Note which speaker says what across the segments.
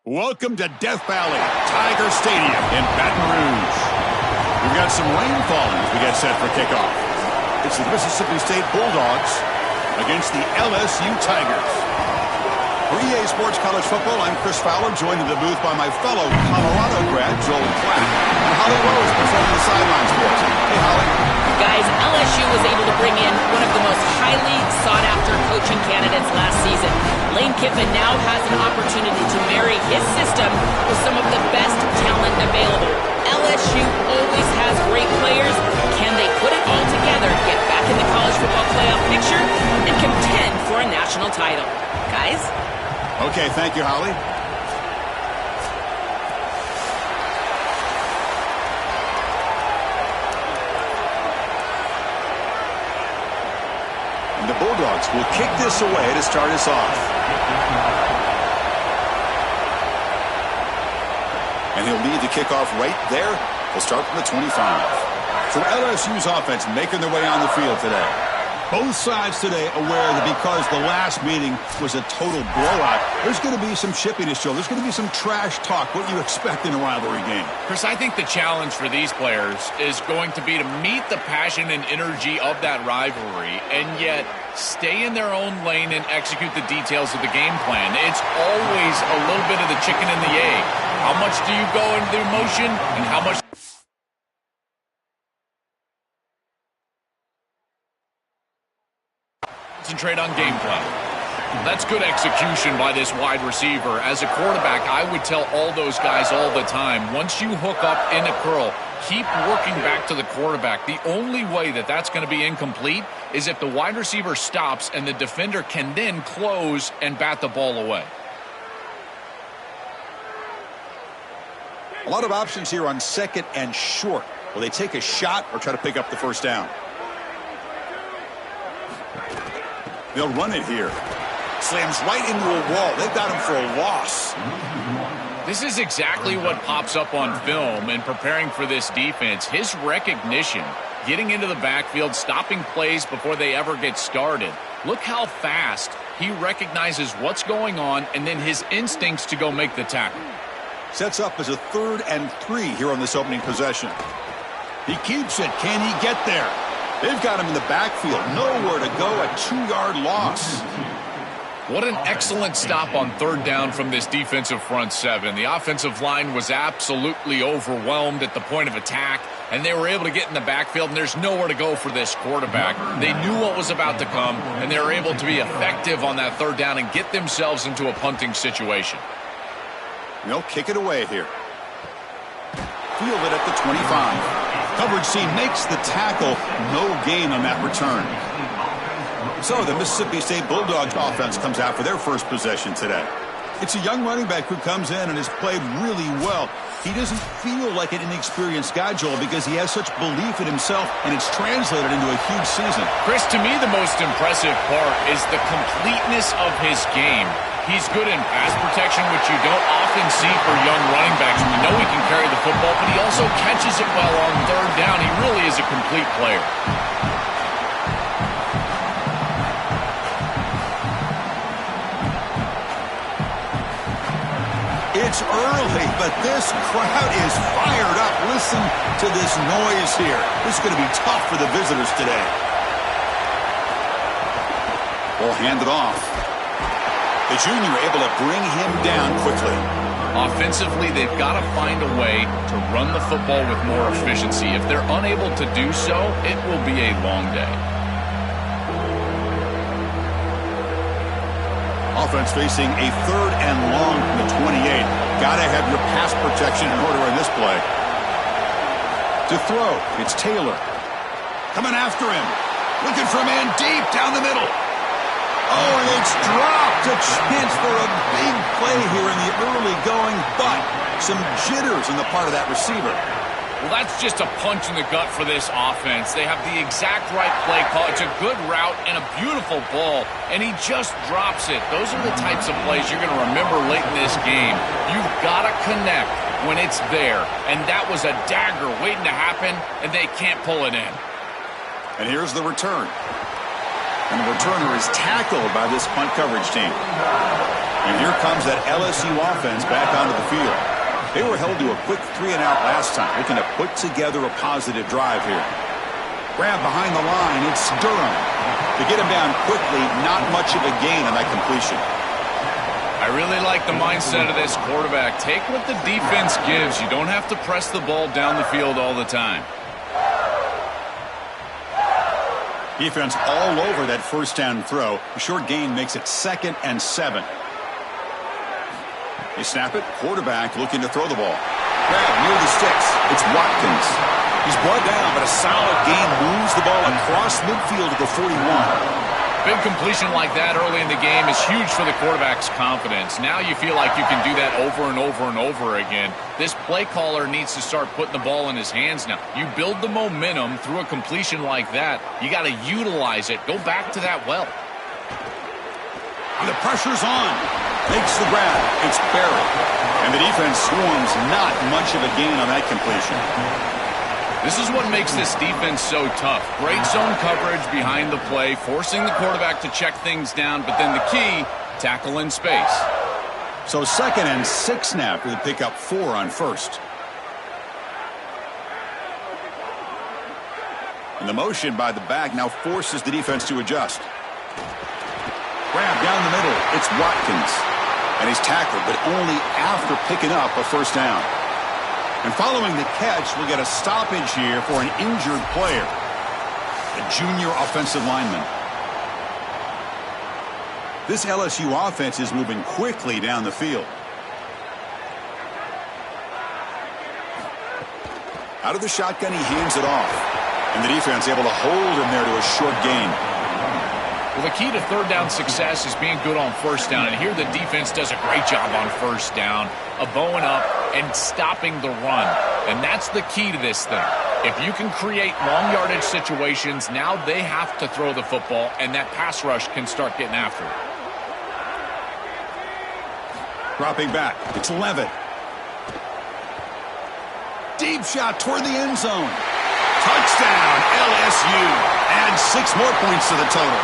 Speaker 1: Welcome to Death Valley, Tiger Stadium in Baton Rouge. We've got some rain falling as we get set for kickoff. It's the Mississippi State Bulldogs against the LSU Tigers. For EA Sports College Football, I'm Chris Fowler, joined in the booth by my fellow Colorado grad, Joel Klatt, and Holly Rose presenting the sidelines for us. Hey, Holly.
Speaker 2: Guys, LSU was able to bring in one of the most highly sought-after coaching candidates last season. Lane Kiffin now has an opportunity to marry his system with some of the best talent available. LSU always has great players. Can they put it all together, get back in the college football playoff picture, and contend for a national title? Guys?
Speaker 1: Okay, thank you, Holly. And the Bulldogs will kick this away to start us off. And he'll lead the kickoff right there. He'll start from the 25. So LSU's offense making their way on the field today. Both sides today aware that because the last meeting was a total blowout, there's going to be some shippiness, Joe. There's going to be some trash talk, what you expect in a rivalry game.
Speaker 3: Chris, I think the challenge for these players is going to be to meet the passion and energy of that rivalry and yet stay in their own lane and execute the details of the game plan. It's always a little bit of the chicken and the egg. How much do you go into the emotion and how much... concentrate on game plan. That's good execution by this wide receiver. As a quarterback, I would tell all those guys all the time, once you hook up in a curl, keep working back to the quarterback. The only way that that's going to be incomplete is if the wide receiver stops and the defender can then close and bat the ball away.
Speaker 1: A lot of options here on second and short. Will they take a shot or try to pick up the first down? They'll run it here. Slams right into a wall. They've got him for a loss.
Speaker 3: This is exactly what pops up on film in preparing for this defense. His recognition, getting into the backfield, stopping plays before they ever get started. Look how fast he recognizes what's going on and then his instincts to go make the tackle.
Speaker 1: Sets up as a 3rd and 3 here on this opening possession. He keeps it. Can he get there? They've got him in the backfield. Nowhere to go. A 2-yard loss.
Speaker 3: What an excellent stop on 3rd down from this defensive front seven. The offensive line was absolutely overwhelmed at the point of attack, and they were able to get in the backfield, and there's nowhere to go for this quarterback. They knew what was about to come, and they were able to be effective on that 3rd down and get themselves into a punting situation.
Speaker 1: They'll kick it away here. Fielded at the 25. Coverage C makes the tackle. No gain on that return. So the Mississippi State Bulldogs offense comes out for their first possession today. It's a young running back who comes in and has played really well. He doesn't feel like an inexperienced guy, Joel, because he has such belief in himself, and it's translated into a huge season.
Speaker 3: Chris, to me, the most impressive part is the completeness of his game. He's good in pass protection, which you don't often see for young running backs. We know he can carry the football, but he also catches it well on 3rd down. He really is a complete player.
Speaker 1: It's early, but this crowd is fired up. Listen to this noise here. This is going to be tough for the visitors today. Ball handed off. The junior able to bring him down quickly.
Speaker 3: Offensively, they've got to find a way to run the football with more efficiency. If they're unable to do so, it will be a long day.
Speaker 1: Offense facing a 3rd and long from the 28. Got to have your pass protection in order in this play. To throw, it's Taylor. Coming after him. Looking for a man deep down the middle. Oh, and it's dropped. A chance for a big play here in the early going, but some jitters on the part of that receiver.
Speaker 3: Well, that's just a punch in the gut for this offense. They have the exact right play call. It's a good route and a beautiful ball, and he just drops it. Those are the types of plays you're going to remember late in this game. You've got to connect when it's there, and that was a dagger waiting to happen, and they can't pull it in.
Speaker 1: And here's the return. And the returner is tackled by this punt coverage team. And here comes that LSU offense back onto the field. They were held to a quick 3-and-out last time, looking to put together a positive drive here. Grab behind the line, it's Durham. To get him down quickly, not much of a gain on that completion.
Speaker 3: I really like the mindset of this quarterback. Take what the defense gives. You don't have to press the ball down the field all the time.
Speaker 1: Defense all over that first down throw. A short gain makes it 2nd and 7. They snap it. Quarterback looking to throw the ball. Grab near the sticks. It's Watkins. He's brought down, but a solid gain moves the ball across midfield to the 41.
Speaker 3: Big completion like that early in the game is huge for the quarterback's confidence. Now you feel like you can do that over and over and over again. This play caller needs to start putting the ball in his hands now. You build the momentum through a completion like that. You got to utilize it. Go back to that well.
Speaker 1: And the pressure's on. Makes the grab. It's Barry. And the defense swarms. Not much of a gain on that completion.
Speaker 3: This is what makes this defense so tough. Great zone coverage behind the play, forcing the quarterback to check things down, but then the key, tackle in space.
Speaker 1: So 2nd and 6 now for the pickup 4 on first. And the motion by the back now forces the defense to adjust. Grab down the middle. It's Watkins. And he's tackled, but only after picking up a first down. And following the catch, we'll get a stoppage here for an injured player. A junior offensive lineman. This LSU offense is moving quickly down the field. Out of the shotgun, he hands it off. And the defense able to hold him there to a short gain.
Speaker 3: Well, the key to third down success is being good on first down. And here the defense does a great job on first down of bowing up and stopping the run. And that's the key to this thing. If you can create long yardage situations, now they have to throw the football, and that pass rush can start getting after it.
Speaker 1: Dropping back. It's Levitt. Deep shot toward the end zone. Touchdown, LSU. Add 6 more points to the total.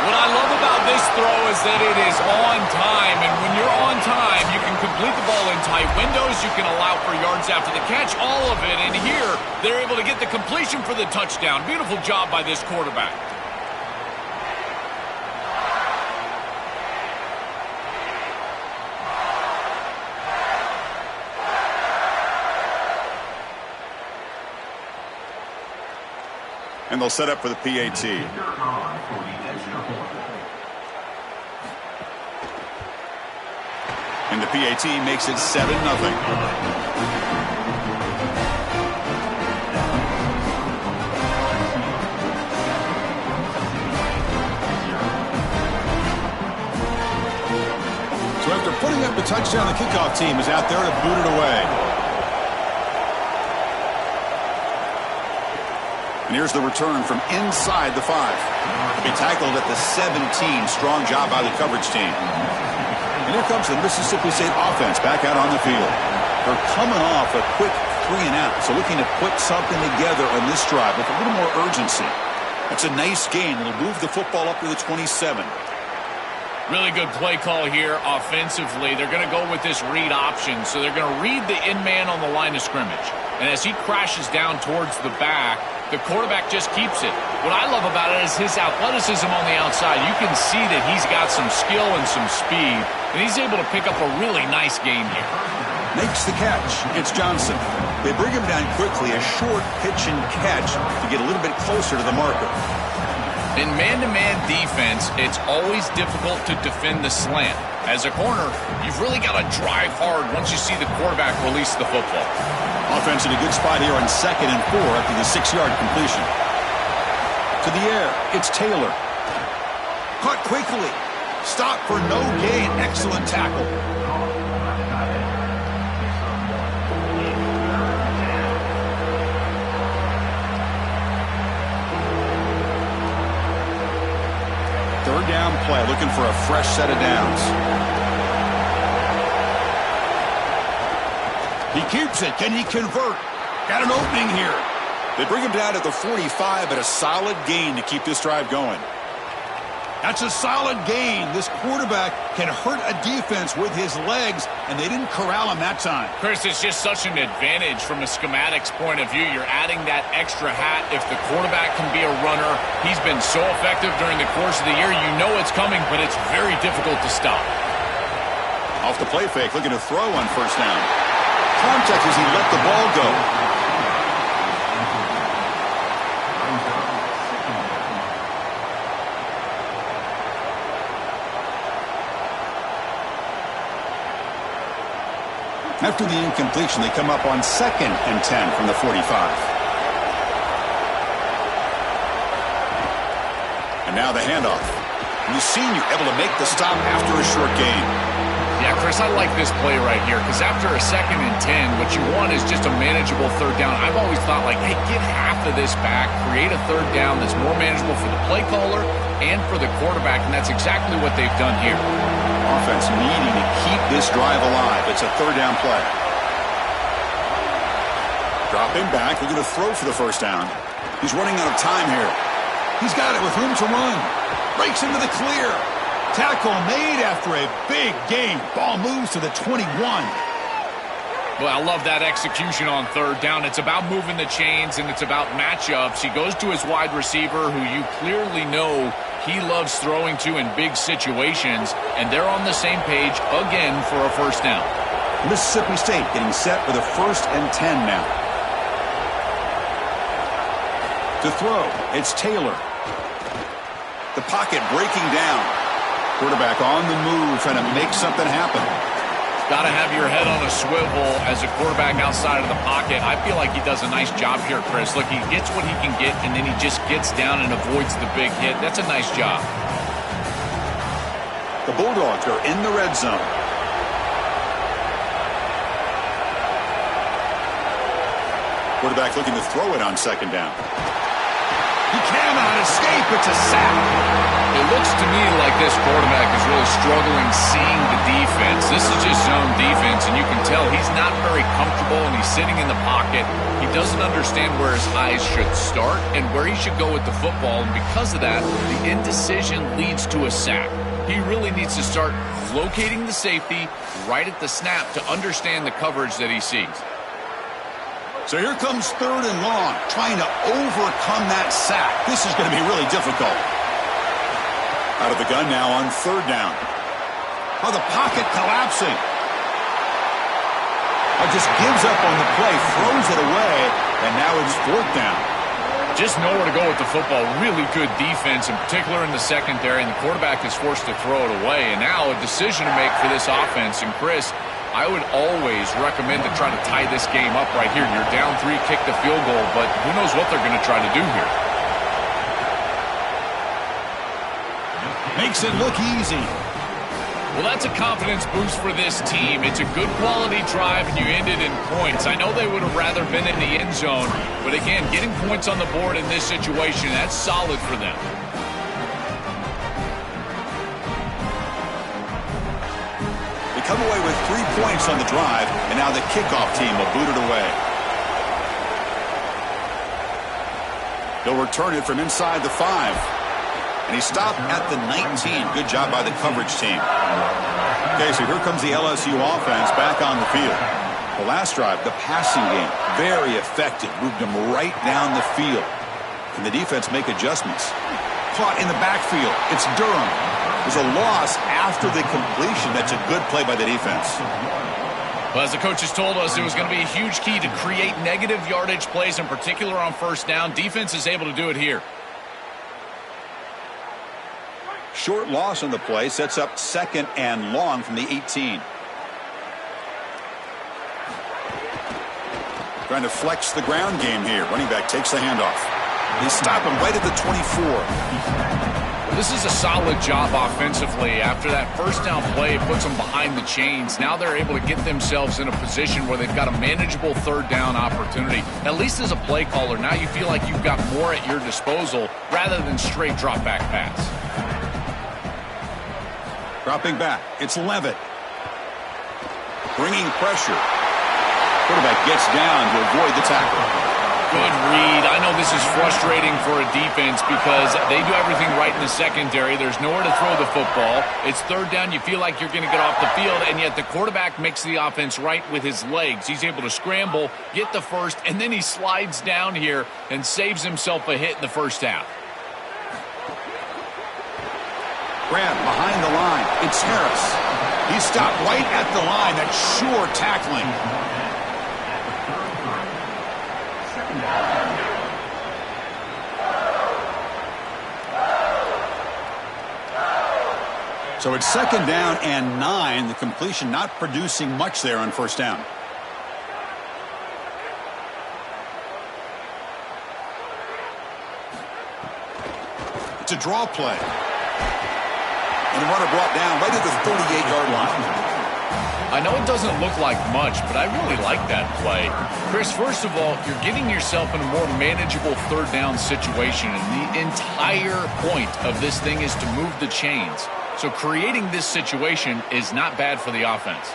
Speaker 3: What I love about this throw is that it is on time, and when you're on time, you can complete the ball in tight windows, you can allow for yards after the catch, all of it, and here, they're able to get the completion for the touchdown. Beautiful job by this quarterback.
Speaker 1: And they'll set up for the PAT. And the PAT makes it 7-0. So after putting up the touchdown, the kickoff team is out there to boot it away. And here's the return from inside the 5. He tackled at the 17. Strong job by the coverage team. And here comes the Mississippi State offense back out on the field. They're coming off a quick 3-and-out, so looking to put something together on this drive with a little more urgency. That's a nice gain. It'll move the football up to the 27.
Speaker 3: Really good play call here offensively. They're going to go with this read option, so they're going to read the in man on the line of scrimmage. And as he crashes down towards the back, the quarterback just keeps it. What I love about it is his athleticism on the outside. You can see that he's got some skill and some speed, and he's able to pick up a really nice gain here.
Speaker 1: Makes the catch. It's Johnson. They bring him down quickly, a short pitch and catch to get a little bit closer to the marker.
Speaker 3: In man-to-man defense, it's always difficult to defend the slant. As a corner, you've really got to drive hard once you see the quarterback release the football.
Speaker 1: Offense in a good spot here on 2nd and 4 after the 6-yard completion. To the air, it's Taylor. Caught quickly. Stop for no gain. Excellent tackle. Third down play, looking for a fresh set of downs. He keeps it. Can he convert? Got an opening here. They bring him down at the 45, but a solid gain to keep this drive going. That's a solid gain. This quarterback can hurt a defense with his legs, and they didn't corral him that time.
Speaker 3: Chris, it's just such an advantage from a schematics point of view. You're adding that extra hat. If the quarterback can be a runner, he's been so effective during the course of the year. You know it's coming, but it's very difficult to stop.
Speaker 1: Off the play fake, looking to throw on first down. Contact as he let the ball go. After the incompletion, they come up on 2nd and 10 from the 45. And now the handoff. And the senior able to make the stop after a short gain.
Speaker 3: Yeah, Chris, I like this play right here because after a 2nd and 10, what you want is just a manageable third down. I've always thought, like, hey, get half of this back, create a third down that's more manageable for the play caller and for the quarterback, and that's exactly what they've done here.
Speaker 1: Offense needing to keep this drive alive. It's a third down play. Dropping back, looking to throw for the first down. He's running out of time here. He's got it with room to run. Breaks into the clear. Tackle made after a big gain. Ball moves to the 21.
Speaker 3: Well, I love that execution on third down. It's about moving the chains, and it's about matchups. He goes to his wide receiver, who you clearly know he loves throwing to in big situations, and they're on the same page again for a first down.
Speaker 1: Mississippi State getting set for the 1st and 10 now. To throw, it's Taylor. The pocket breaking down. Quarterback on the move, trying to make something happen.
Speaker 3: Got to have your head on a swivel as a quarterback outside of the pocket. I feel like he does a nice job here, Chris. Look, he gets what he can get, and then he just gets down and avoids the big hit. That's a nice job.
Speaker 1: The Bulldogs are in the red zone. Quarterback looking to throw it on 2nd down. He cannot escape. It's a sack.
Speaker 3: It looks to me like this quarterback is really struggling seeing the defense. This is just zone defense, and you can tell he's not very comfortable, and he's sitting in the pocket. He doesn't understand where his eyes should start and where he should go with the football, and because of that, the indecision leads to a sack. He really needs to start locating the safety right at the snap to understand the coverage that he sees.
Speaker 1: So here comes 3rd and long, trying to overcome that sack. This is going to be really difficult. Out of the gun now on 3rd down. Oh, the pocket collapsing. Oh, just gives up on the play, throws it away, and now it's 4th down.
Speaker 3: Just nowhere to go with the football. Really good defense, in particular in the secondary, and the quarterback is forced to throw it away. And now a decision to make for this offense. And Chris, I would always recommend to try to tie this game up right here. You're down 3, kick the field goal, but who knows what they're going to try to do here.
Speaker 1: Makes it look easy.
Speaker 3: Well, that's a confidence boost for this team. It's a good quality drive, and you end it in points. I know they would have rather been in the end zone, but again, getting points on the board in this situation, that's solid for them.
Speaker 1: They come away with 3 points on the drive, and now the kickoff team will boot it away. They'll return it from inside the 5. And he stopped at the 19. Good job by the coverage team. Okay, so here comes the LSU offense back on the field. The last drive, the passing game, very effective. Moved them right down the field. Can the defense make adjustments? Caught in the backfield. It's Durham. There's a loss after the completion. That's a good play by the defense.
Speaker 3: Well, as the coaches told us, it was going to be a huge key to create negative yardage plays, in particular on first down. Defense is able to do it here.
Speaker 1: Short loss on the play sets up 2nd and long from the 18. Trying to flex the ground game here. Running back takes the handoff. They stop him right at the 24.
Speaker 3: This is a solid job offensively. After that first down play, it puts them behind the chains. Now they're able to get themselves in a position where they've got a manageable third down opportunity. At least as a play caller, now you feel like you've got more at your disposal rather than straight drop back pass.
Speaker 1: Dropping back, it's Levitt. Bringing pressure. Quarterback gets down to avoid the tackle.
Speaker 3: Good read. I know this is frustrating for a defense because they do everything right in the secondary. There's nowhere to throw the football. It's third down. You feel like you're going to get off the field, and yet the quarterback makes the offense right with his legs. He's able to scramble, get the first, and then he slides down here and saves himself a hit in the first half.
Speaker 1: Grab behind the line. It's Harris. He stopped right at the line. That's sure tackling. So it's second down and 9. The completion not producing much there on first down. It's a draw play. And the runner brought down right at the 38-yard line.
Speaker 3: I know it doesn't look like much, but I really like that play. Chris, first of all, you're getting yourself in a more manageable third down situation, and the entire point of this thing is to move the chains. So creating this situation is not bad for the offense.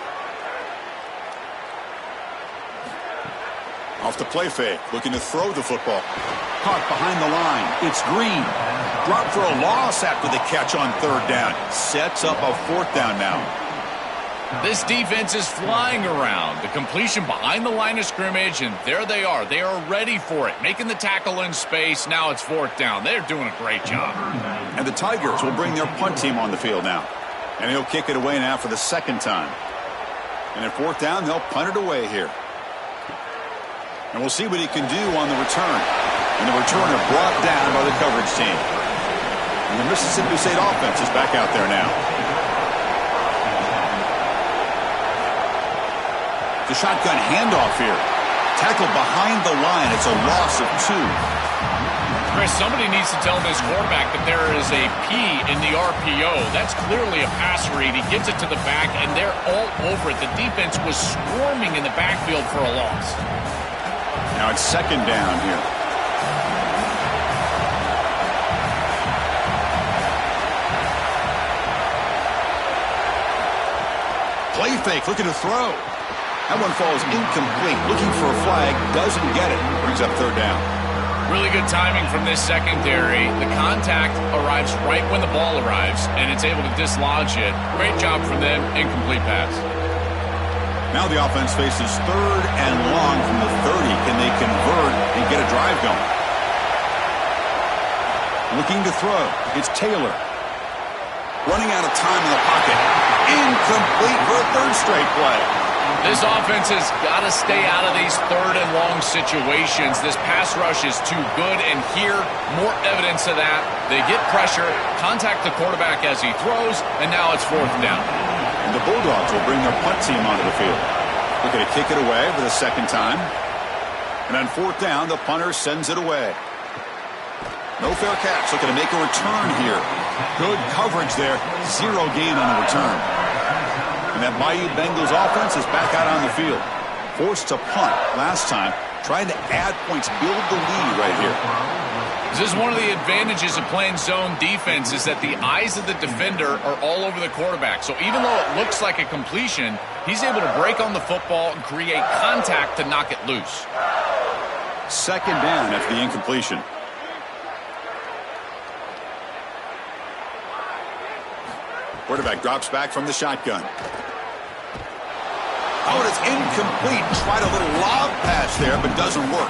Speaker 1: Off the play fake, looking to throw the football. Caught behind the line. It's Green. Dropped for a loss after the catch on third down. Sets up a fourth down now.
Speaker 3: This defense is flying around. The completion behind the line of scrimmage, and there they are. They are ready for it. Making the tackle in space. Now it's fourth down. They're doing a great job.
Speaker 1: And the Tigers will bring their punt team on the field now. And he'll kick it away now for the second time. And at fourth down, they'll punt it away here. And we'll see what he can do on the return. And the returner brought down by the coverage team. And the Mississippi State offense is back out there now. The shotgun handoff here. Tackled behind the line. It's a loss of 2.
Speaker 3: Chris, somebody needs to tell this quarterback that there is a P in the RPO. That's clearly a pass read. He gets it to the back, and they're all over it. The defense was swarming in the backfield for a loss.
Speaker 1: Now it's second down here. Play fake, looking to throw. That one falls incomplete. Looking for a flag, doesn't get it. Brings up third down.
Speaker 3: Really good timing from this secondary. The contact arrives right when the ball arrives, and it's able to dislodge it. Great job from them. Incomplete pass.
Speaker 1: Now the offense faces third and long from the 30. Can they convert and get a drive going? Looking to throw. It's Taylor. Running out of time in the pocket. Incomplete for a third straight play.
Speaker 3: This offense has got to stay out of these third and long situations. This pass rush is too good, and here, more evidence of that. They get pressure, contact the quarterback as he throws, and now it's fourth down.
Speaker 1: And the Bulldogs will bring their punt team onto the field. Looking to kick it away for the second time. And on fourth down, the punter sends it away. No fair catch. Looking to make a return here. Good coverage there. 0 gain on the return. And that Bayou Bengals offense is back out on the field. Forced to punt last time. Trying to add points, build the lead right here.
Speaker 3: This is one of the advantages of playing zone defense is that the eyes of the defender are all over the quarterback. So even though it looks like a completion, he's able to break on the football and create contact to knock it loose.
Speaker 1: Second down after the incompletion. Quarterback drops back from the shotgun. Oh, it's incomplete. Tried a little lob pass there, but doesn't work.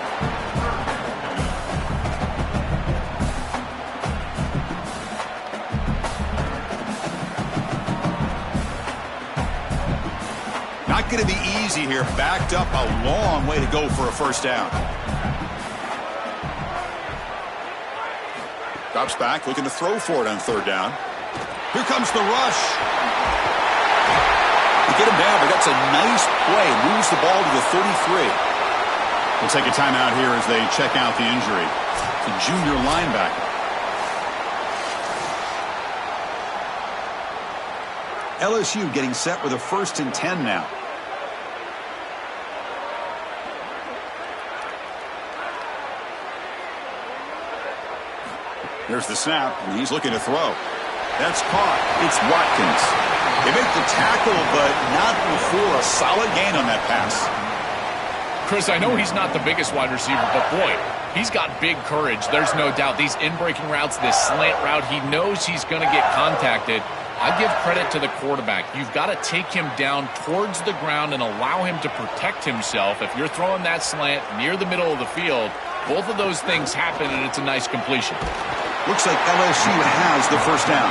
Speaker 1: Not going to be easy here. Backed up a long way to go for a first down. Drops back, looking to throw for it on third down. Here comes the rush. To get him down, but that's a nice play. Moves the ball to the 33. We'll take a timeout here as they check out the injury. It's a junior linebacker. LSU getting set with a 1st and 10 now. Here's the snap, and he's looking to throw. That's caught. It's Watkins. They make the tackle, but not before a solid gain on that pass.
Speaker 3: Chris, I know he's not the biggest wide receiver, but boy, he's got big courage. There's no doubt. These in-breaking routes, this slant route, he knows he's going to get contacted. I give credit to the quarterback. You've got to take him down towards the ground and allow him to protect himself. If you're throwing that slant near the middle of the field, both of those things happen, and it's a nice completion.
Speaker 1: Looks like LSU has the first down.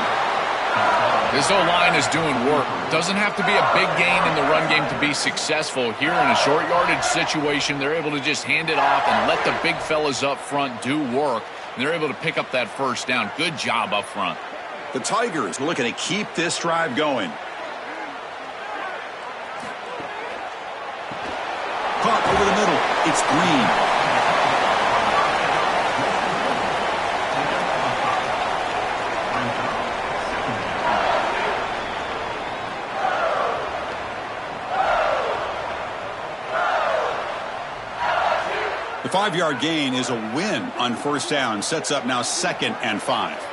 Speaker 3: This O-line is doing work. Doesn't have to be a big gain in the run game to be successful. Here in a short yardage situation, they're able to just hand it off and let the big fellas up front do work. And they're able to pick up that first down. Good job up front.
Speaker 1: The Tigers looking to keep this drive going. Caught over the middle. It's Green. The 5-yard gain is a win on first down. Sets up now 2nd and 5.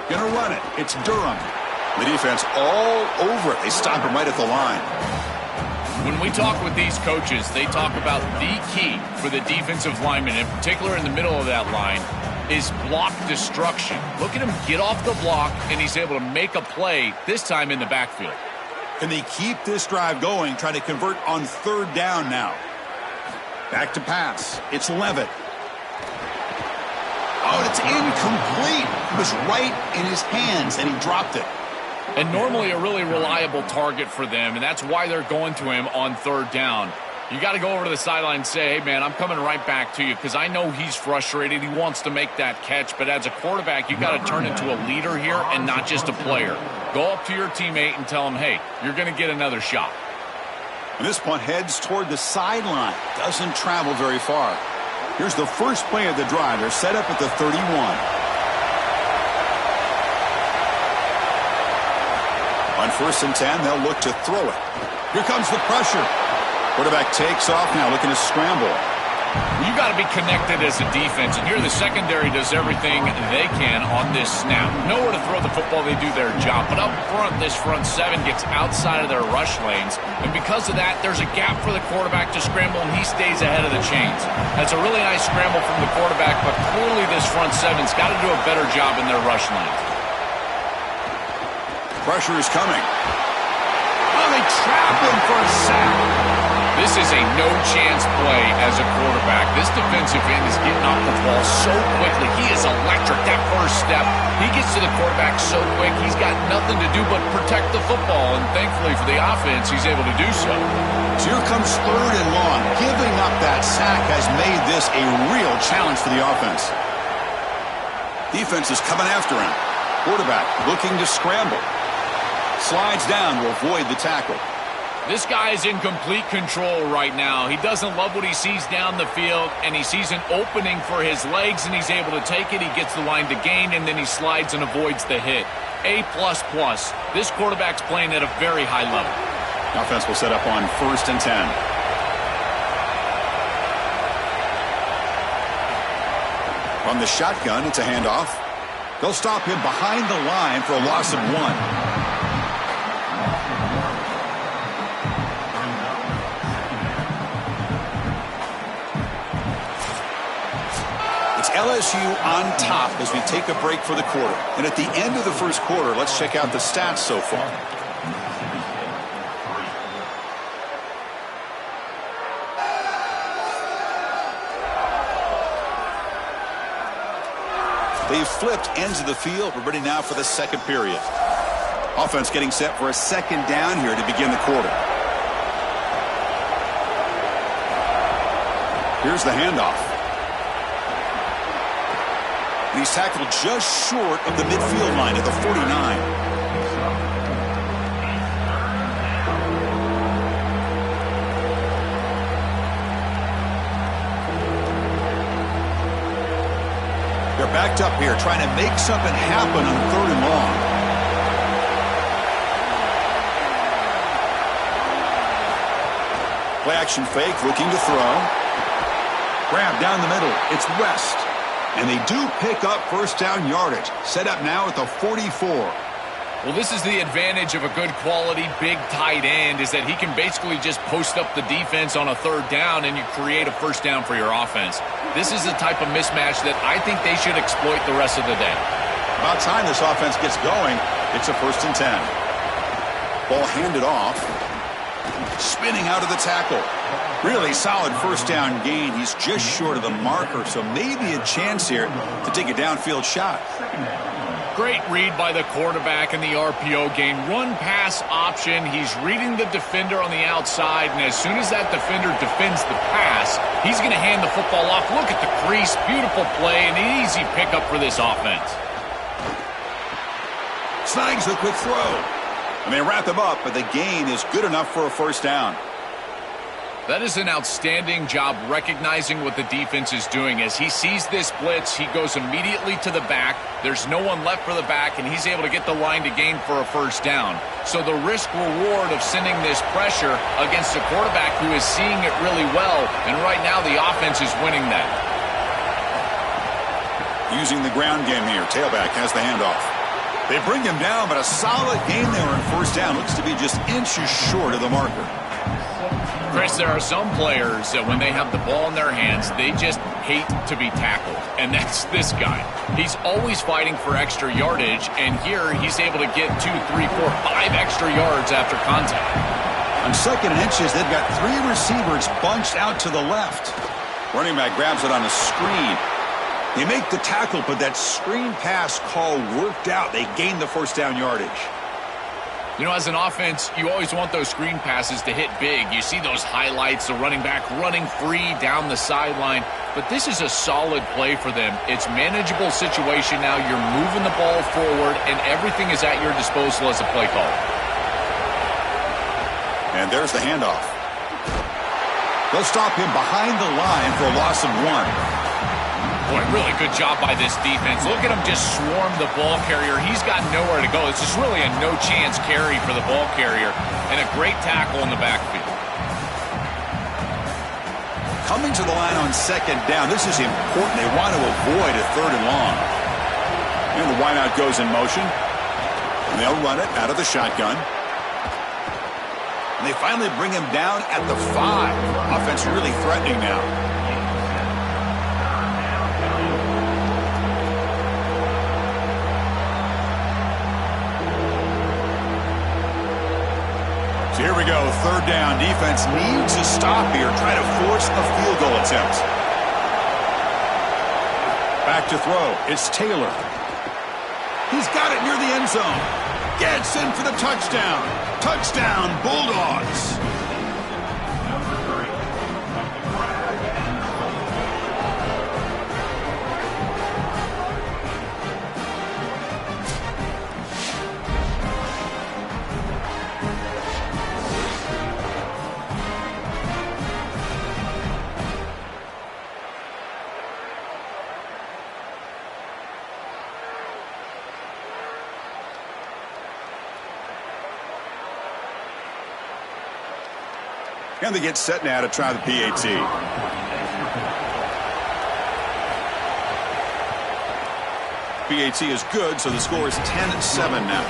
Speaker 1: Gonna run it. It's Durham. The defense all over it. They stop him right at the line.
Speaker 3: When we talk with these coaches, they talk about the key for the defensive lineman, in particular in the middle of that line, is block destruction. Look at him get off the block, and he's able to make a play, this time in the backfield.
Speaker 1: Can they keep this drive going, trying to convert on 3rd down now? Back to pass. It's Levitt. Oh, it's incomplete. It was right in his hands, and he dropped it.
Speaker 3: And normally a really reliable target for them, and that's why they're going to him on 3rd down. You got to go over to the sideline and say, hey, man, I'm coming right back to you, because I know he's frustrated. He wants to make that catch, but as a quarterback, you got to turn into a leader here and not just a player. Go up to your teammate and tell him, hey, you're going to get another shot.
Speaker 1: And this punt heads toward the sideline. Doesn't travel very far. Here's the first play of the drive. They're set up at the 31. On 1st and 10, they'll look to throw it. Here comes the pressure. Quarterback takes off now, looking to scramble.
Speaker 3: You got to be connected as a defense, and here the secondary does everything they can on this snap. Nowhere to throw the football, they do their job. But up front, this front 7 gets outside of their rush lanes, and because of that, there's a gap for the quarterback to scramble, and he stays ahead of the chains. That's a really nice scramble from the quarterback, but clearly this front 7's got to do a better job in their rush lanes.
Speaker 1: Pressure is coming. Oh, they trap him for a sack.
Speaker 3: This is a no-chance play as a quarterback. This defensive end is getting off the ball so quickly. He is electric. That first step, he gets to the quarterback so quick, he's got nothing to do but protect the football. And thankfully for the offense, he's able to do so.
Speaker 1: So here comes 3rd and long. Giving up that sack has made this a real challenge for the offense. Defense is coming after him. Quarterback looking to scramble. Slides down to avoid the tackle.
Speaker 3: This guy is in complete control right now. He doesn't love what he sees down the field, and he sees an opening for his legs, and he's able to take it. He gets the line to gain, and then he slides and avoids the hit. A++. This quarterback's playing at a very high level.
Speaker 1: Offense will set up on 1st and 10. On the shotgun, it's a handoff. They'll stop him behind the line for a loss of 1. LSU on top as we take a break for the quarter. And at the end of the first quarter, let's check out the stats so far. They've flipped ends of the field. We're ready now for the second period. Offense getting set for a 2nd down here to begin the quarter. Here's the handoff. And he's tackled just short of the midfield line at the 49. They're backed up here, trying to make something happen on 3rd and long. Play action fake, looking to throw. Grab down the middle. It's West. And they do pick up first down yardage. Set up now at the 44.
Speaker 3: Well, this is the advantage of a good quality big tight end, is that he can basically just post up the defense on a third down and you create a first down for your offense. This is the type of mismatch that I think they should exploit the rest of the day.
Speaker 1: About time this offense gets going. It's a 1st and 10. Ball handed off. Spinning out of the tackle. Really solid first down gain. He's just short of the marker, so maybe a chance here to take a downfield shot.
Speaker 3: Great read by the quarterback in the RPO game. Run pass option. He's reading the defender on the outside, and as soon as that defender defends the pass, he's going to hand the football off. Look at the crease. Beautiful play, and an easy pickup for this offense.
Speaker 1: Snags the quick throw. And they wrap him up, but the gain is good enough for a first down.
Speaker 3: That is an outstanding job recognizing what the defense is doing. As he sees this blitz, he goes immediately to the back. There's no one left for the back, and he's able to get the line to gain for a first down. So the risk-reward of sending this pressure against a quarterback who is seeing it really well, and right now the offense is winning that.
Speaker 1: Using the ground game here, tailback has the handoff. They bring him down, but a solid gain there on first down. Looks to be just inches short of the marker.
Speaker 3: Chris, there are some players that when they have the ball in their hands, they just hate to be tackled. And that's this guy. He's always fighting for extra yardage, and here he's able to get 2, 3, 4, 5 extra yards after contact.
Speaker 1: On 2nd and inches, they've got 3 receivers bunched out to the left. Running back grabs it on a screen. They make the tackle, but that screen pass call worked out. They gain the first down yardage.
Speaker 3: You know, as an offense, you always want those screen passes to hit big. You see those highlights, the running back running free down the sideline. But this is a solid play for them. It's manageable situation now. You're moving the ball forward, and everything is at your disposal as a play caller.
Speaker 1: And there's the handoff. They'll stop him behind the line for a loss of 1.
Speaker 3: Boy, really good job by this defense. Look at him just swarm the ball carrier. He's got nowhere to go. This is really a no-chance carry for the ball carrier, and a great tackle in the backfield.
Speaker 1: Coming to the line on 2nd down. This is important. They want to avoid a 3rd and long. And the wideout goes in motion. And they'll run it out of the shotgun. And they finally bring him down at the 5. Offense really threatening now. Here we go, 3rd down. Defense needs a stop here. Try to force a field goal attempt. Back to throw. It's Taylor. He's got it near the end zone. Gets in for the touchdown. Touchdown, Bulldogs. And they get set now to try the PAT. PAT is good, so the score is 10-7 now.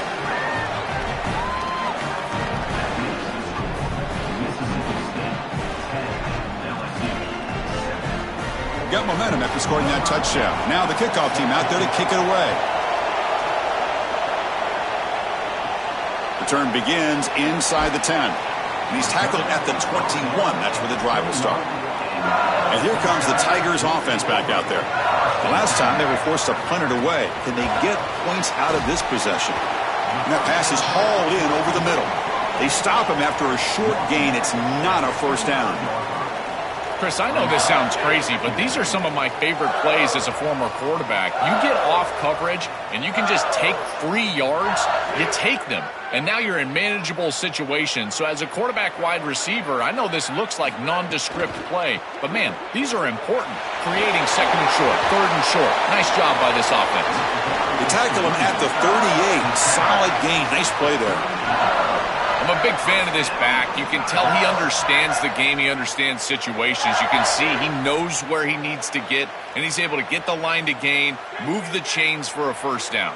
Speaker 1: Got momentum after scoring that touchdown. Now the kickoff team out there to kick it away. Return begins inside the 10. And he's tackled at the 21. That's where the drive will start. And here comes the Tigers offense back out there. The last time they were forced to punt it away. Can they get points out of this possession? And that pass is hauled in over the middle. They stop him after a short gain. It's not a first down.
Speaker 3: Chris, I know this sounds crazy, but these are some of my favorite plays as a former quarterback. You get off coverage, and you can just take 3 yards. You take them, and now you're in manageable situations. So as a quarterback wide receiver, I know this looks like nondescript play, but, man, these are important. Creating 2nd and short, 3rd and short. Nice job by this offense.
Speaker 1: They tackle him at the 38. Solid gain. Nice play there.
Speaker 3: I'm a big fan of this back. You can tell he understands the game. He understands situations. You can see he knows where he needs to get, and he's able to get the line to gain, move the chains for a first down.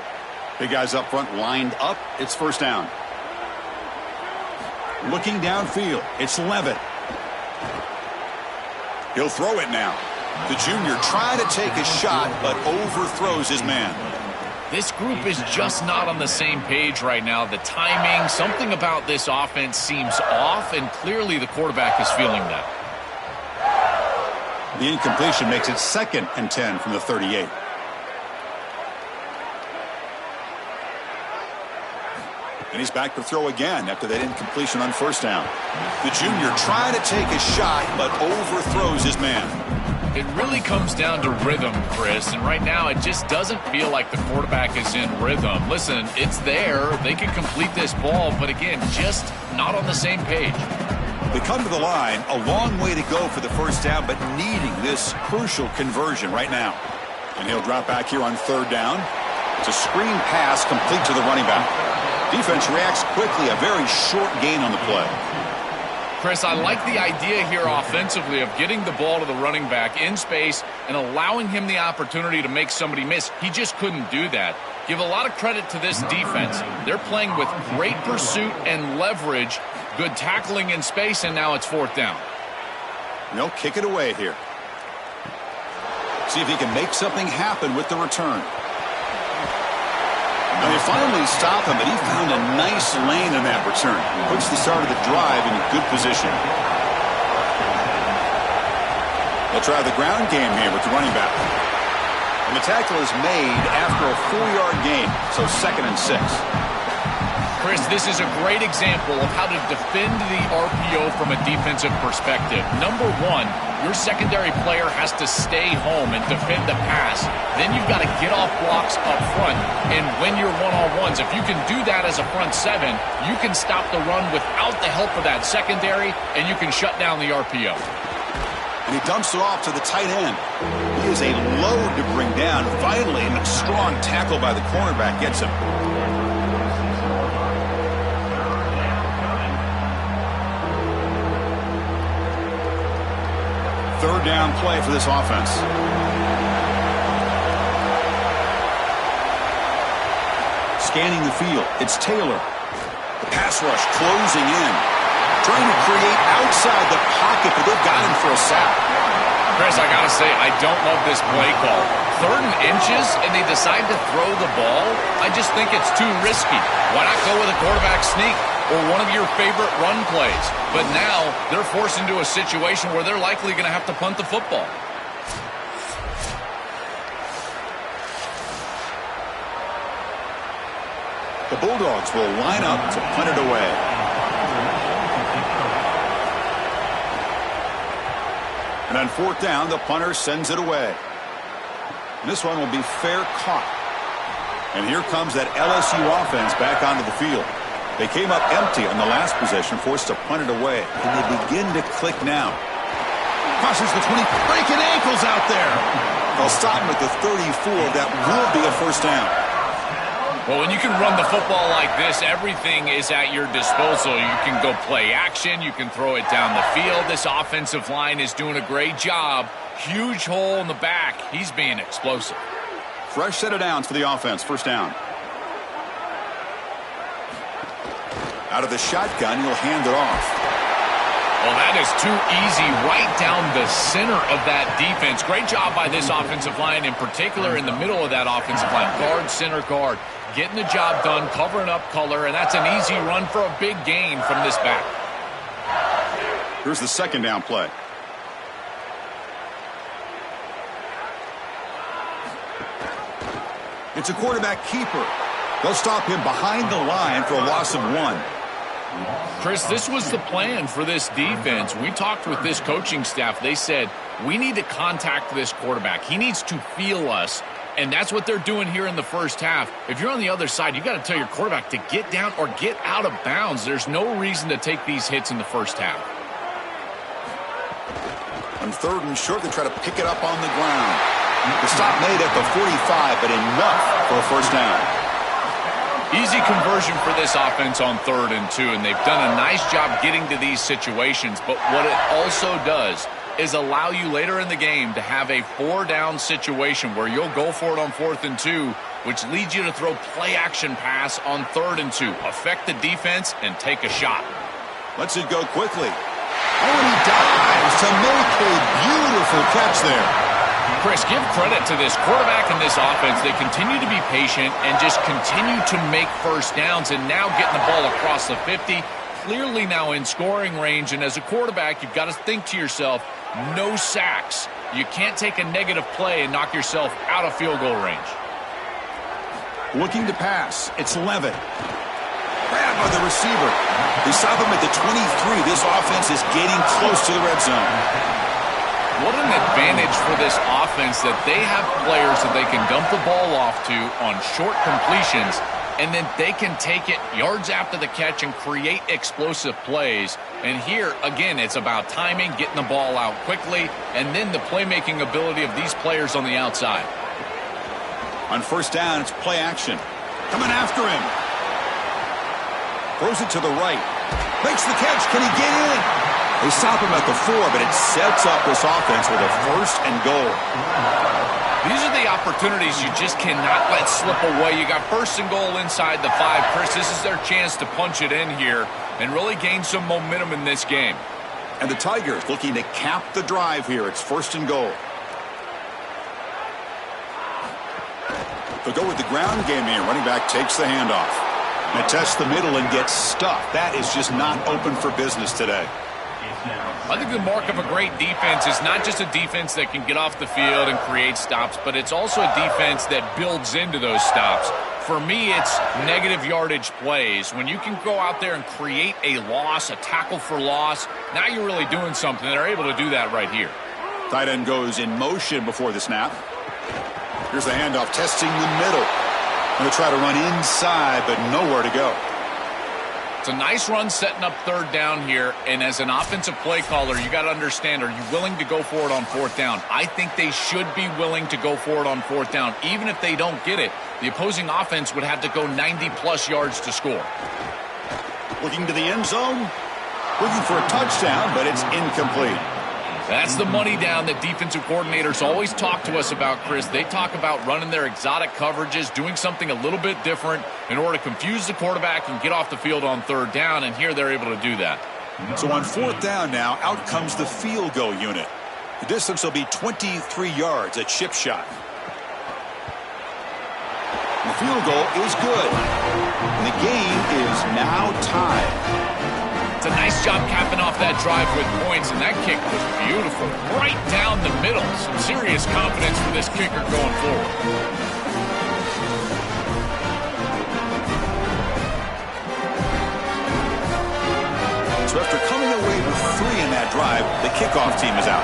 Speaker 1: Big guys up front lined up. It's first down. Looking downfield. It's Levitt. He'll throw it now. The junior trying to take a shot, but overthrows his man.
Speaker 3: This group is just not on the same page right now. The timing, something about this offense seems off, and clearly the quarterback is feeling that.
Speaker 1: The incompletion makes it 2nd and 10 from the 38. And he's back to throw again after that incompletion on first down. The junior trying to take a shot, but overthrows his man.
Speaker 3: It really comes down to rhythm, Chris, and right now it just doesn't feel like the quarterback is in rhythm. Listen, it's there. They can complete this ball, but again, just not on the same page.
Speaker 1: They come to the line, a long way to go for the first down, but needing this crucial conversion right now. And he'll drop back here on 3rd down. It's a screen pass complete to the running back. Defense reacts quickly, a very short gain on the play.
Speaker 3: Chris, I like the idea here offensively of getting the ball to the running back in space and allowing him the opportunity to make somebody miss. He just couldn't do that. Give a lot of credit to this defense. They're playing with great pursuit and leverage, good tackling in space, and now it's 4th down.
Speaker 1: They'll kick it away here. See if he can make something happen with the return. Now they finally stop him, but he found a nice lane in that return. Puts the start of the drive in good position. They'll try the ground game here with the running back. And the tackle is made after a 4-yard gain, so 2nd and 6.
Speaker 3: Chris, this is a great example of how to defend the RPO from a defensive perspective. Number one, your secondary player has to stay home and defend the pass. Then you've got to get off blocks up front and win your one-on-ones. If you can do that as a front 7, you can stop the run without the help of that secondary, and you can shut down the RPO.
Speaker 1: And he dumps it off to the tight end. He is a load to bring down. Finally, a strong tackle by the cornerback gets him. Third down play for this offense. Scanning the field, it's Taylor. The pass rush closing in. Trying to create outside the pocket, but they've got him for a sack.
Speaker 3: Chris, I got to say, I don't love this play call. 3rd and inches, and they decide to throw the ball? I just think it's too risky. Why not go with a quarterback sneak or one of your favorite run plays? But now they're forced into a situation where they're likely going to have to punt the football.
Speaker 1: The Bulldogs will line up to punt it away. And on 4th down, the punter sends it away. And this one will be fair caught. And here comes that LSU offense back onto the field. They came up empty on the last possession, forced to punt it away. And they begin to click now. Crosses the 20, breaking ankles out there. They'll stop him at the 34. That will be a first down.
Speaker 3: Well, when you can run the football like this, everything is at your disposal. You can go play action. You can throw it down the field. This offensive line is doing a great job. Huge hole in the back. He's being explosive.
Speaker 1: Fresh set of downs for the offense. First down. Out of the shotgun, he'll hand it off.
Speaker 3: Well, that is too easy right down the center of that defense. Great job by this offensive line, in particular in the middle of that offensive line. Guard, center, guard. Getting the job done, covering up color, and that's an easy run for a big gain from this back.
Speaker 1: Here's the 2nd down play. It's a quarterback keeper. They'll stop him behind the line for a loss of 1.
Speaker 3: Chris, this was the plan for this defense. We talked with this coaching staff. They said, we need to contact this quarterback. He needs to feel us. And that's what they're doing here in the first half. If you're on the other side, you got to tell your quarterback to get down or get out of bounds. There's no reason to take these hits in the first half.
Speaker 1: On 3rd and short, they try to pick it up on the ground. The stop made at the 45, but enough for a first down.
Speaker 3: Easy conversion for this offense on 3rd and 2, and they've done a nice job getting to these situations. But what it also does, is allow you later in the game to have a 4-down situation where you'll go for it on 4th and 2, which leads you to throw play-action pass on 3rd and 2. Affect the defense and take a shot.
Speaker 1: Lets it go quickly. Oh, and he dives to make a beautiful catch there.
Speaker 3: Chris, give credit to this quarterback and this offense. They continue to be patient and just continue to make first downs, and now getting the ball across the 50, clearly now in scoring range. And as a quarterback, you've got to think to yourself, no sacks. You can't take a negative play and knock yourself out of field goal range.
Speaker 1: Looking to pass. It's Levitt. Grabbed by the receiver. They stop him at the 23. This offense is getting close to the red zone.
Speaker 3: What an advantage for this offense that they have players that they can dump the ball off to on short completions, and then they can take it yards after the catch and create explosive plays. And here, again, it's about timing, getting the ball out quickly, and then the playmaking ability of these players on the outside.
Speaker 1: On first down, it's play action. Coming after him. Throws it to the right. Makes the catch. Can he get in? They stop him at the 4, but it sets up this offense with a 1st and goal.
Speaker 3: These are the opportunities you just cannot let slip away. You got 1st and goal inside the 5. Chris, this is their chance to punch it in here and really gain some momentum in this game.
Speaker 1: And the Tigers looking to cap the drive here. It's 1st and goal. They'll go with the ground game here. Running back takes the handoff. And tests the middle and gets stuffed. That is just not open for business today.
Speaker 3: I think the mark of a great defense is not just a defense that can get off the field and create stops, but it's also a defense that builds into those stops. For me, it's negative yardage plays. When you can go out there and create a loss, a tackle for loss, now you're really doing something. They're able to do that right here.
Speaker 1: Tight end goes in motion before the snap. Here's the handoff, testing the middle. Going to try to run inside, but nowhere to go.
Speaker 3: It's a nice run setting up 3rd down here, and as an offensive play caller, you got to understand, are you willing to go for it on 4th down? I think they should be willing to go for it on 4th down. Even if they don't get it, the opposing offense would have to go 90-plus yards to score.
Speaker 1: Looking to the end zone. Looking for a touchdown, but it's incomplete.
Speaker 3: That's the money down that defensive coordinators always talk to us about, Chris. They talk about running their exotic coverages, doing something a little bit different in order to confuse the quarterback and get off the field on 3rd down, and here they're able to do that.
Speaker 1: So on 4th down now, out comes the field goal unit. The distance will be 23 yards, a chip shot. And the field goal is good. And the game is now tied.
Speaker 3: It's a nice job capping off that drive with points, and that kick was beautiful. Right down the middle. Some serious confidence for this kicker going forward.
Speaker 1: So after coming away with 3 in that drive, the kickoff team is out.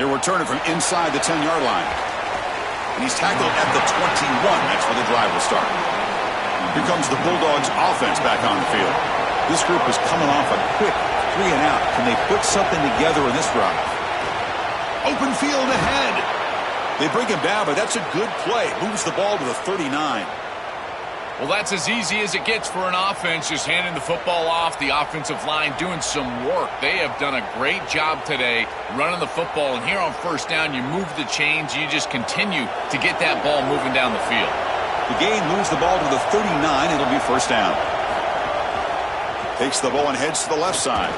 Speaker 1: He'll return it from inside the 10-yard line. And he's tackled at the 21. That's where the drive will start. Here comes the Bulldogs offense back on the field. This group is coming off a quick 3 and out. Can they put something together in this drive? Open field ahead. They bring him down, but that's a good play. Moves the ball to the 39.
Speaker 3: Well, that's as easy as it gets for an offense, just handing the football off. The offensive line doing some work. They have done a great job today running the football. And here on 1st down, you move the chains. You just continue to get that ball moving down the field.
Speaker 1: The gain moves the ball to the 39. It'll be 1st down. Takes the ball and heads to the left side.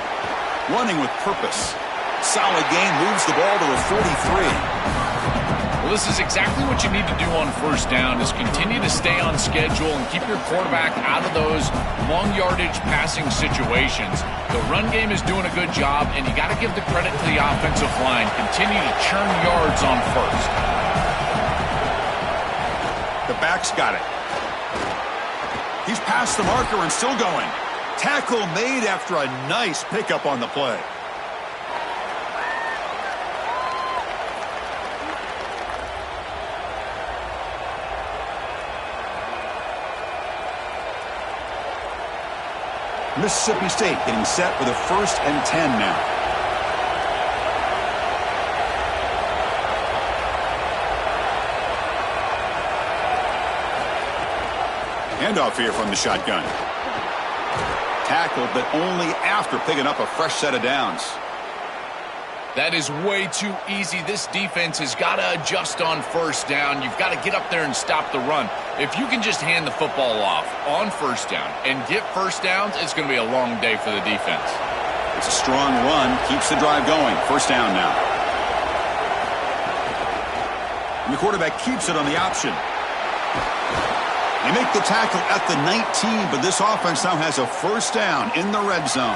Speaker 1: Running with purpose. Solid gain, moves the ball to the 43.
Speaker 3: Well, this is exactly what you need to do on 1st down, is continue to stay on schedule and keep your quarterback out of those long yardage passing situations. The run game is doing a good job, and you got to give the credit to the offensive line. Continue to churn yards on 1st.
Speaker 1: The back's got it. He's past the marker and still going. Tackle made after a nice pickup on the play. Mississippi State getting set with a 1st and 10 now. Handoff here from the shotgun. tackle, but only after picking up a fresh set of downs.
Speaker 3: That is way too easy. This defense has got to adjust on first down. You've got to get up there and stop the run. If you can just hand the football off on first down and get first downs, it's going to be a long day for the defense.
Speaker 1: It's a strong run, keeps the drive going. First down now. And the quarterback keeps it on the option. They make the tackle at the 19, but this offense now has a first down in the red zone.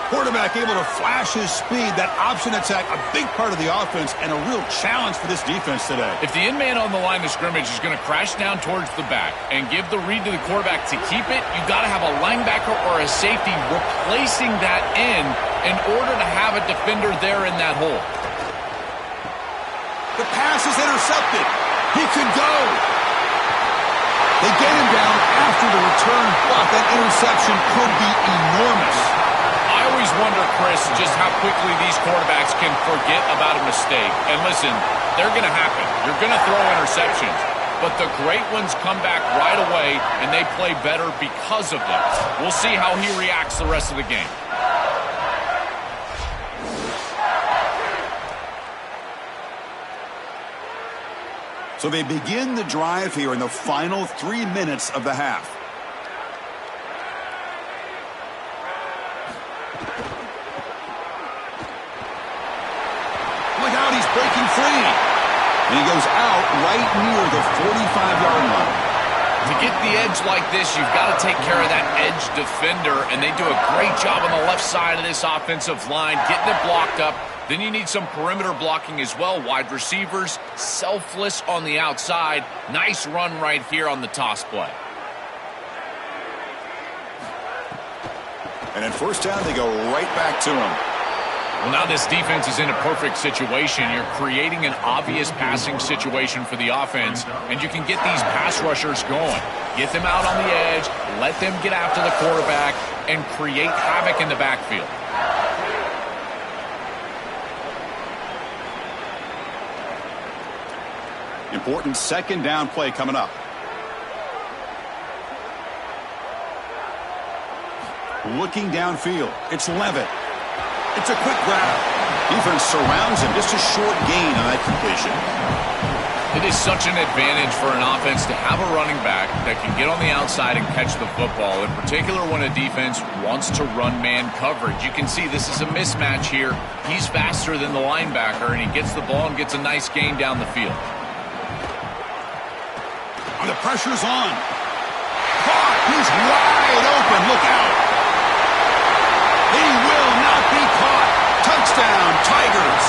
Speaker 1: Quarterback able to flash his speed. That option attack, a big part of the offense and a real challenge for this defense today.
Speaker 3: If the in-man on the line of scrimmage is going to crash down towards the back and give the read to the quarterback to keep it, you've got to have a linebacker or a safety replacing that end in order to have a defender there in that hole.
Speaker 1: The pass is intercepted. He could go. They get him down after the return, but that interception could be enormous.
Speaker 3: I always wonder, Chris, just how quickly these quarterbacks can forget about a mistake. And listen, they're going to happen. You're going to throw interceptions. But the great ones come back right away, and they play better because of them. We'll see how he reacts the rest of the game.
Speaker 1: So they begin the drive here in the final 3 minutes of the half. Look out, he's breaking free. And he goes out right near the 45-yard line.
Speaker 3: To get the edge like this, you've got to take care of that edge defender, and they do a great job on the left side of this offensive line, getting it blocked up. Then you need some perimeter blocking as well. Wide receivers, selfless on the outside. Nice run right here on the toss play.
Speaker 1: And at first down, they go right back to him.
Speaker 3: Well, now this defense is in a perfect situation. You're creating an obvious passing situation for the offense, and you can get these pass rushers going. Get them out on the edge, let them get after the quarterback, and create havoc in the backfield.
Speaker 1: Important second down play coming up. Looking downfield, it's Levitt. It's a quick grab. Defense surrounds him. Just a short gain on that completion.
Speaker 3: It is such an advantage for an offense to have a running back that can get on the outside and catch the football, in particular when a defense wants to run man coverage. You can see this is a mismatch here. He's faster than the linebacker, and he gets the ball and gets a nice gain down the field.
Speaker 1: The pressure's on. Caught. He's wide open. Look out. He will not be caught. Touchdown, Tigers.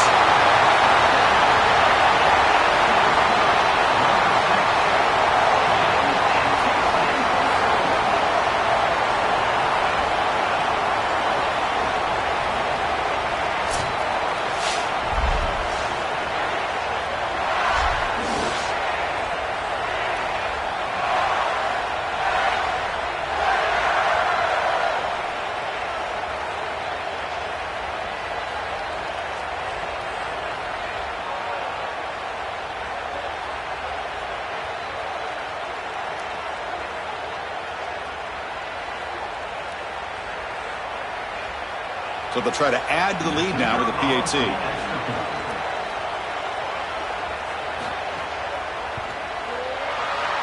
Speaker 1: So they'll try to add to the lead now with a PAT.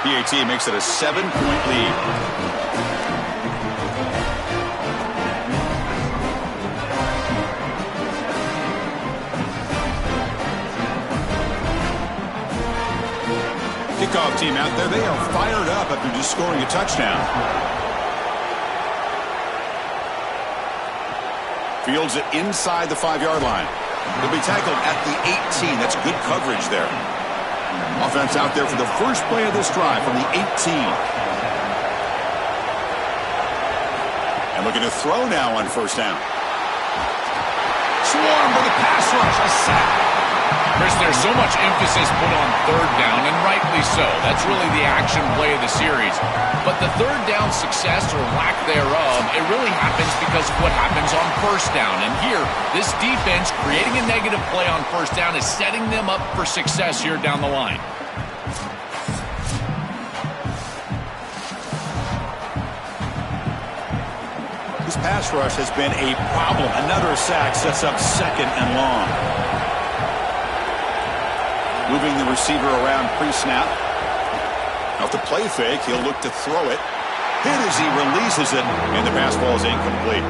Speaker 1: PAT makes it a 7-point lead. Kickoff team out there, they are fired up after just scoring a touchdown. Fields it inside the 5-yard line. He'll be tackled at the 18. That's good coverage there. Offense out there for the first play of this drive from the 18. And looking to throw now on first down. Swarm with a pass rush, a sack.
Speaker 3: Chris, there's so much emphasis put on third down, and rightly so. That's really the action play of the series. But the third down success or lack thereof, it really happens because of what happens on first down. And here, this defense creating a negative play on first down is setting them up for success here down the line.
Speaker 1: Bulldogs pass rush has been a problem. Another sack sets up 2nd and long. Moving the receiver around pre-snap. Off the play fake, he'll look to throw it. Hit as he releases it, and the pass ball is incomplete.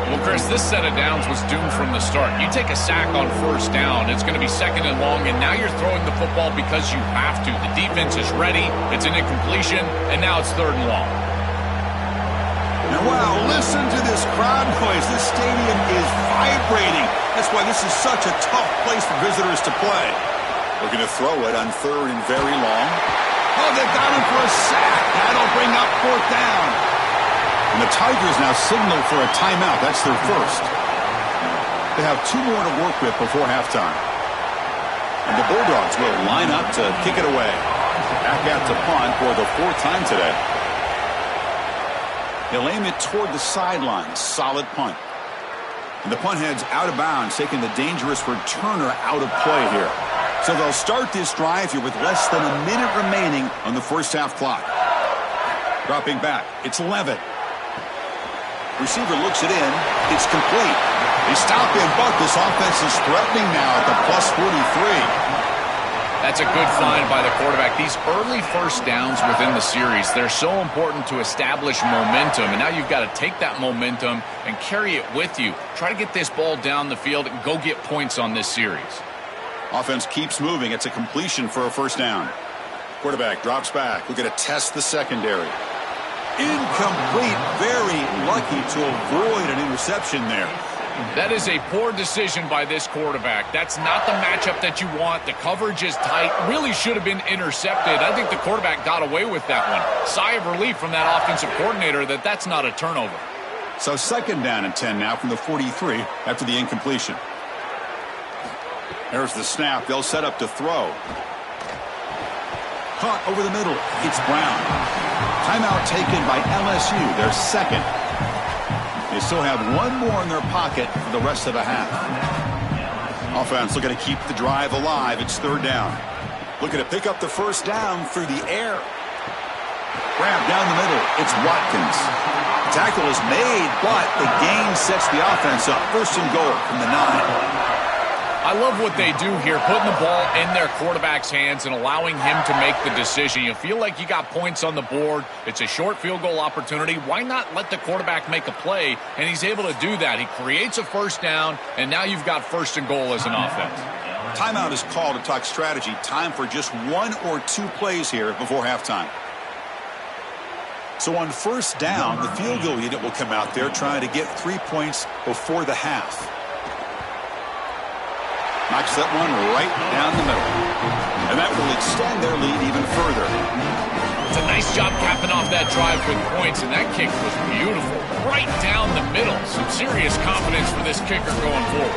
Speaker 3: Well, Chris, this set of downs was doomed from the start. You take a sack on 1st down, it's going to be 2nd and long, and now you're throwing the football because you have to. The defense is ready, it's an incompletion, and now it's 3rd and long.
Speaker 1: And wow, listen to this crowd noise. This stadium is vibrating. That's why this is such a tough place for visitors to play. Looking to throw it on 3rd and very long. Oh, they've got him for a sack. That'll bring up 4th down. And the Tigers now signal for a timeout. That's their first. They have 2 more to work with before halftime. And the Bulldogs will line up to kick it away. Back out to punt for the 4th time today. He'll aim it toward the sideline. Solid punt. And the punt heads out of bounds, taking the dangerous returner out of play here. So they'll start this drive here with less than a minute remaining on the first half clock. Dropping back, it's Levitt. Receiver looks it in. It's complete. They stop him, but this offense is threatening now at the +43.
Speaker 3: That's a good find by the quarterback. These early 1st downs within the series, they're so important to establish momentum. And now you've got to take that momentum and carry it with you. Try to get this ball down the field and go get points on this series.
Speaker 1: Offense keeps moving. It's a completion for a 1st down. Quarterback drops back. We're going to test the secondary. Incomplete. Very lucky to avoid an interception there.
Speaker 3: That is a poor decision by this quarterback. That's not the matchup that you want. The coverage is tight. Really should have been intercepted. I think the quarterback got away with that one. Sigh of relief from that offensive coordinator that that's not a turnover.
Speaker 1: So 2nd down and 10 now from the 43 after the incompletion. There's the snap. They'll set up to throw. Caught over the middle. It's Brown. Timeout taken by LSU. Their 2nd. They still have 1 more in their pocket for the rest of the half. Offense looking to keep the drive alive. It's 3rd down. Looking to pick up the 1st down through the air. Grab down the middle. It's Watkins. The tackle is made, but the gain sets the offense up. 1st and goal from the 9.
Speaker 3: I love what they do here, putting the ball in their quarterback's hands and allowing him to make the decision. You feel like you got points on the board. It's a short field goal opportunity. Why not let the quarterback make a play? And he's able to do that. He creates a 1st down, and now you've got 1st and goal as an offense.
Speaker 1: Timeout is called to talk strategy. Time for just 1 or 2 plays here before halftime. So on 1st down, the field goal unit will come out there trying to get 3 points before the half. Knocks that one right down the middle. And that will extend their lead even further.
Speaker 3: It's a nice job capping off that drive with points, and that kick was beautiful. Right down the middle. Some serious confidence for this kicker going forward.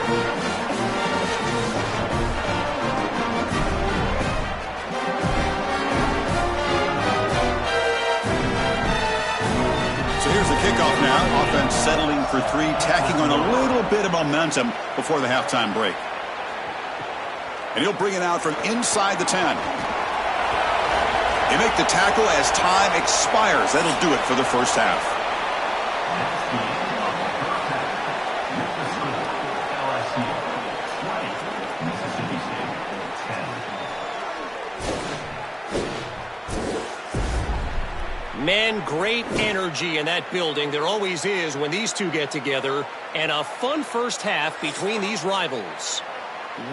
Speaker 1: So here's the kickoff now. Offense settling for 3, tacking on a little bit of momentum before the halftime break. And he'll bring it out from inside the 10. They make the tackle as time expires. That'll do it for the first half.
Speaker 4: Man, great energy in that building. There always is when these two get together. And a fun first half between these rivals.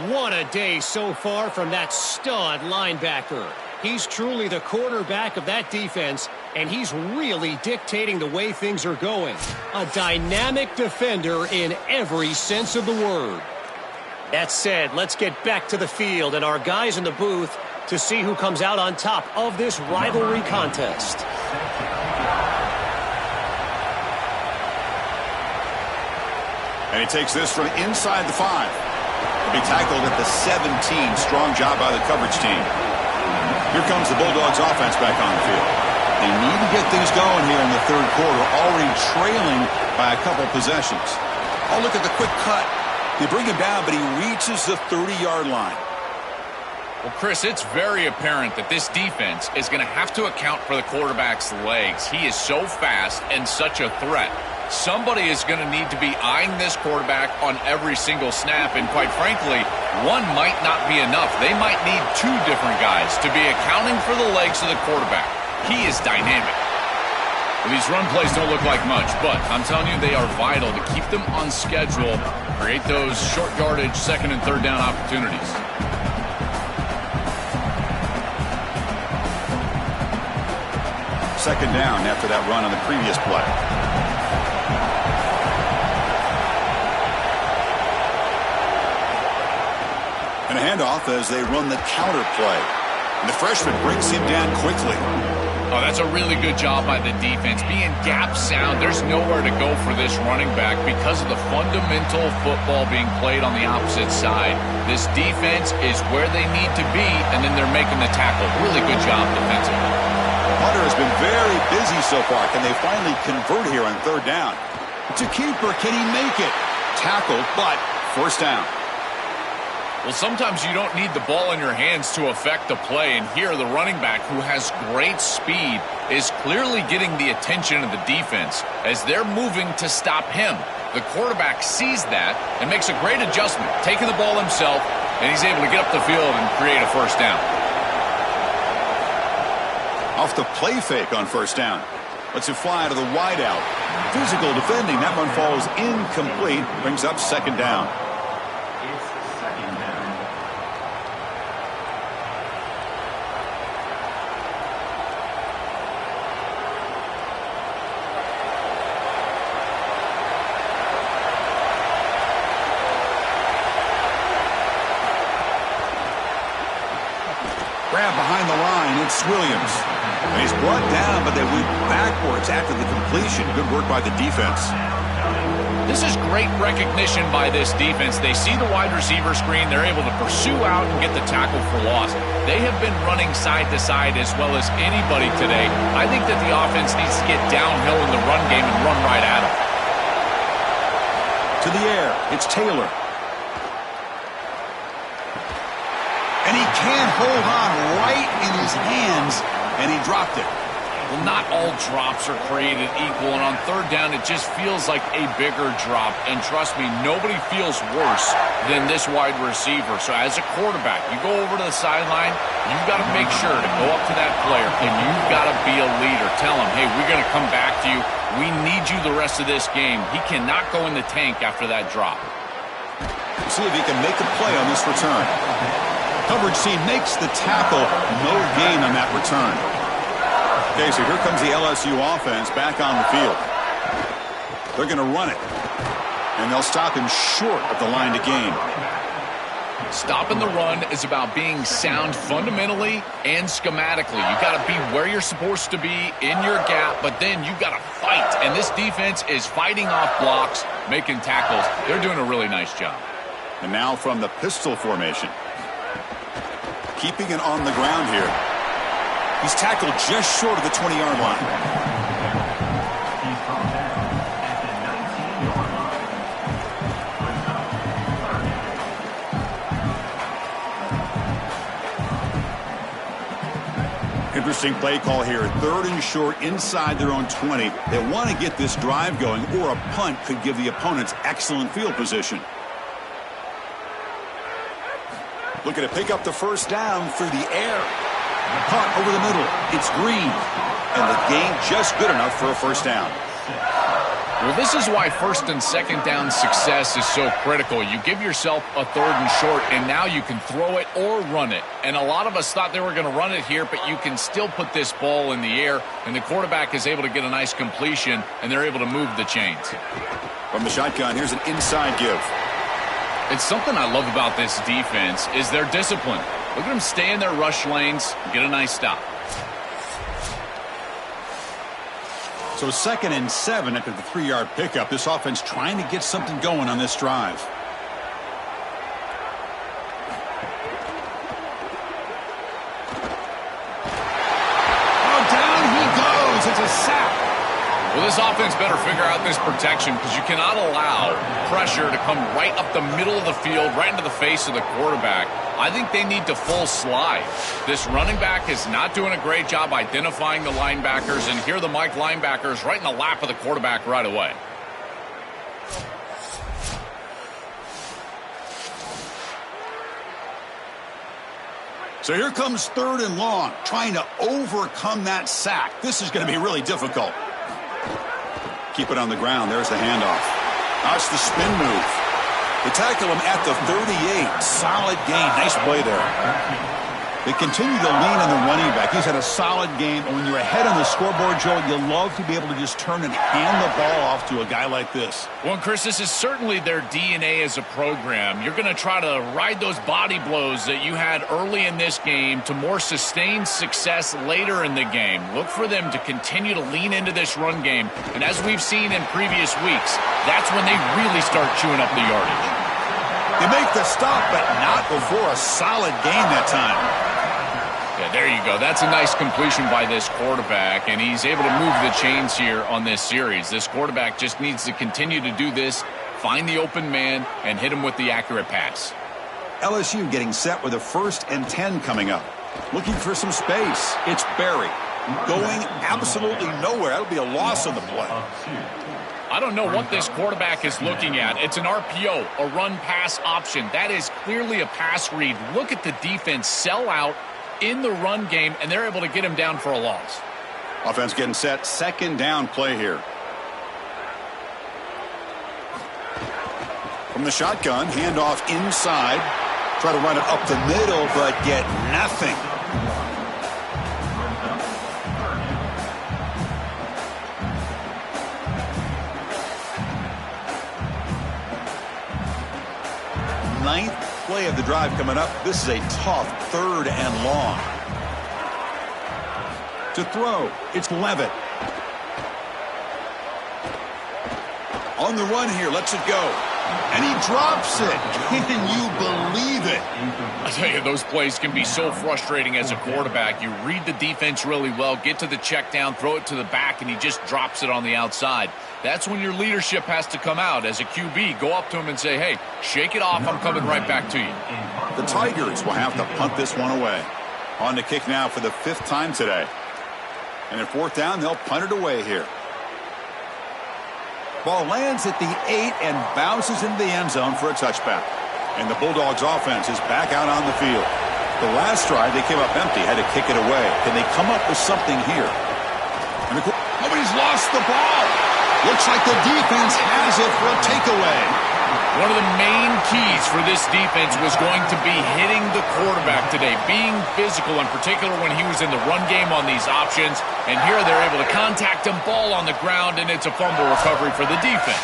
Speaker 4: What a day so far from that stud linebacker. He's truly the quarterback of that defense, and he's really dictating the way things are going. A dynamic defender in every sense of the word. That said, let's get back to the field and our guys in the booth to see who comes out on top of this rivalry contest.
Speaker 1: And he takes this from inside the 5. He'll be tackled at the 17. Strong job by the coverage team. Here comes the Bulldogs offense back on the field. They need to get things going here in the 3rd quarter, already trailing by a couple possessions. Oh, look at the quick cut. They bring him down, but he reaches the 30-yard line.
Speaker 3: Well, Chris, it's very apparent that this defense is going to have to account for the quarterback's legs. He is so fast and such a threat. Somebody is going to need to be eyeing this quarterback on every single snap, and quite frankly, one might not be enough. They might need two different guys to be accounting for the legs of the quarterback. He is dynamic. Well, these run plays don't look like much, but I'm telling you, they are vital to keep them on schedule, create those short yardage second and third down opportunities.
Speaker 1: Second down after that run on the previous play. And a handoff as they run the counter play. And the freshman brings him down quickly.
Speaker 3: Oh, that's a really good job by the defense. Being gap sound, there's nowhere to go for this running back because of the fundamental football being played on the opposite side. This defense is where they need to be, and then they're making the tackle. Really good job defensively.
Speaker 1: Hunter has been very busy so far. Can they finally convert here on third down? It's a keeper. Can he make it? Tackled, but first down.
Speaker 3: Well, sometimes you don't need the ball in your hands to affect the play, and here the running back, who has great speed, is clearly getting the attention of the defense as they're moving to stop him. The quarterback sees that and makes a great adjustment, taking the ball himself, and he's able to get up the field and create a first down.
Speaker 1: Off the play fake on first down. Lets it fly to the wideout. Physical defending. That one falls incomplete. Brings up second down. Grab behind the line. It's Williams. And he's brought down, but they went backwards after the completion. Good work by the defense.
Speaker 3: This is great recognition by this defense. They see the wide receiver screen. They're able to pursue out and get the tackle for loss. They have been running side to side as well as anybody today. I think that the offense needs to get downhill in the run game and run right at them.
Speaker 1: To the air. It's Taylor. And he can't hold on right in his hands, and he dropped it.
Speaker 3: Well, not all drops are created equal, and on third down, it just feels like a bigger drop. And trust me, nobody feels worse than this wide receiver. So as a quarterback, you go over to the sideline, you've got to make sure to go up to that player, and you've got to be a leader. Tell him, hey, we're going to come back to you. We need you the rest of this game. He cannot go in the tank after that drop.
Speaker 1: See if he can make a play on this return. Coverage C makes the tackle. No gain on that return. Okay, so here comes the LSU offense back on the field. They're going to run it. And they'll stop him short of the line to gain.
Speaker 3: Stopping the run is about being sound fundamentally and schematically. You've got to be where you're supposed to be in your gap, but then you've got to fight. And this defense is fighting off blocks, making tackles. They're doing a really nice job.
Speaker 1: And now from the pistol formation. Keeping it on the ground here. He's tackled just short of the 20-yard line. Interesting play call here. Third and short inside their own 20. They want to get this drive going, or a punt could give the opponents excellent field position. Looking to pick up the first down through the air. Caught over the middle. It's Green. And the gain just good enough for a first down.
Speaker 3: Well, this is why first and second down success is so critical. You give yourself a third and short, and now you can throw it or run it. And a lot of us thought they were going to run it here, but you can still put this ball in the air, and the quarterback is able to get a nice completion, and they're able to move the chains.
Speaker 1: From the shotgun, here's an inside give.
Speaker 3: It's something I love about this defense is their discipline. Look at them stay in their rush lanes and get a nice stop.
Speaker 1: So 2nd and 7 after the 3-yard pickup. This offense trying to get something going on this drive. Oh, down he goes. It's a sack.
Speaker 3: Well, this offense better figure out this protection because you cannot allow pressure to come right up the middle of the field, right into the face of the quarterback. I think they need to full slide. This running back is not doing a great job identifying the linebackers, and here are the Mike linebackers right in the lap of the quarterback right away.
Speaker 1: So here comes 3rd and long, trying to overcome that sack. This is going to be really difficult. Keep it on the ground. There's the handoff. That's the spin move. They tackle him at the 38. Solid gain. Nice play there. They continue to lean on the running back. He's had a solid game. And when you're ahead on the scoreboard, Joe, you love to be able to just turn and hand the ball off to a guy like this.
Speaker 3: Well, Chris, this is certainly their DNA as a program. You're going to try to ride those body blows that you had early in this game to more sustained success later in the game. Look for them to continue to lean into this run game. And as we've seen in previous weeks, that's when they really start chewing up the yardage.
Speaker 1: They make the stop, but not before a solid gain that time.
Speaker 3: Yeah, there you go. That's a nice completion by this quarterback, and he's able to move the chains here on this series. This quarterback just needs to continue to do this, find the open man, and hit him with the accurate pass.
Speaker 1: LSU getting set with a 1st and 10 coming up. Looking for some space. It's Barry going absolutely nowhere. That'll be a loss on the play.
Speaker 3: I don't know what this quarterback is looking at. It's an RPO, a run-pass option. That is clearly a pass read. Look at the defense sell out in the run game, and they're able to get him down for a loss.
Speaker 1: Offense getting set. 2nd down play here. From the shotgun, handoff inside. Try to run it up the middle, but get nothing. Ninth play of the drive coming up. This is a tough 3rd and long. To throw, it's Levitt. On the run here, lets it go. And he drops it. Can you believe it?
Speaker 3: I tell you, those plays can be so frustrating as a quarterback. You read the defense really well, get to the check down, throw it to the back, and he just drops it on the outside. That's when your leadership has to come out. As a QB, go up to him and say, hey, shake it off. I'm coming right back to you.
Speaker 1: The Tigers will have to punt this one away. On to kick now for the 5th time today. And at 4th down, they'll punt it away here. Ball lands at the 8 and bounces into the end zone for a touchback. And the Bulldogs offense is back out on the field. The last drive, they came up empty, had to kick it away. Can they come up with something here? And nobody's lost the ball. Looks like the defense has it for a takeaway.
Speaker 3: One of the main keys for this defense was going to be hitting the quarterback today, being physical, in particular when he was in the run game on these options. And here they're able to contact him, ball on the ground, and it's a fumble recovery for the defense.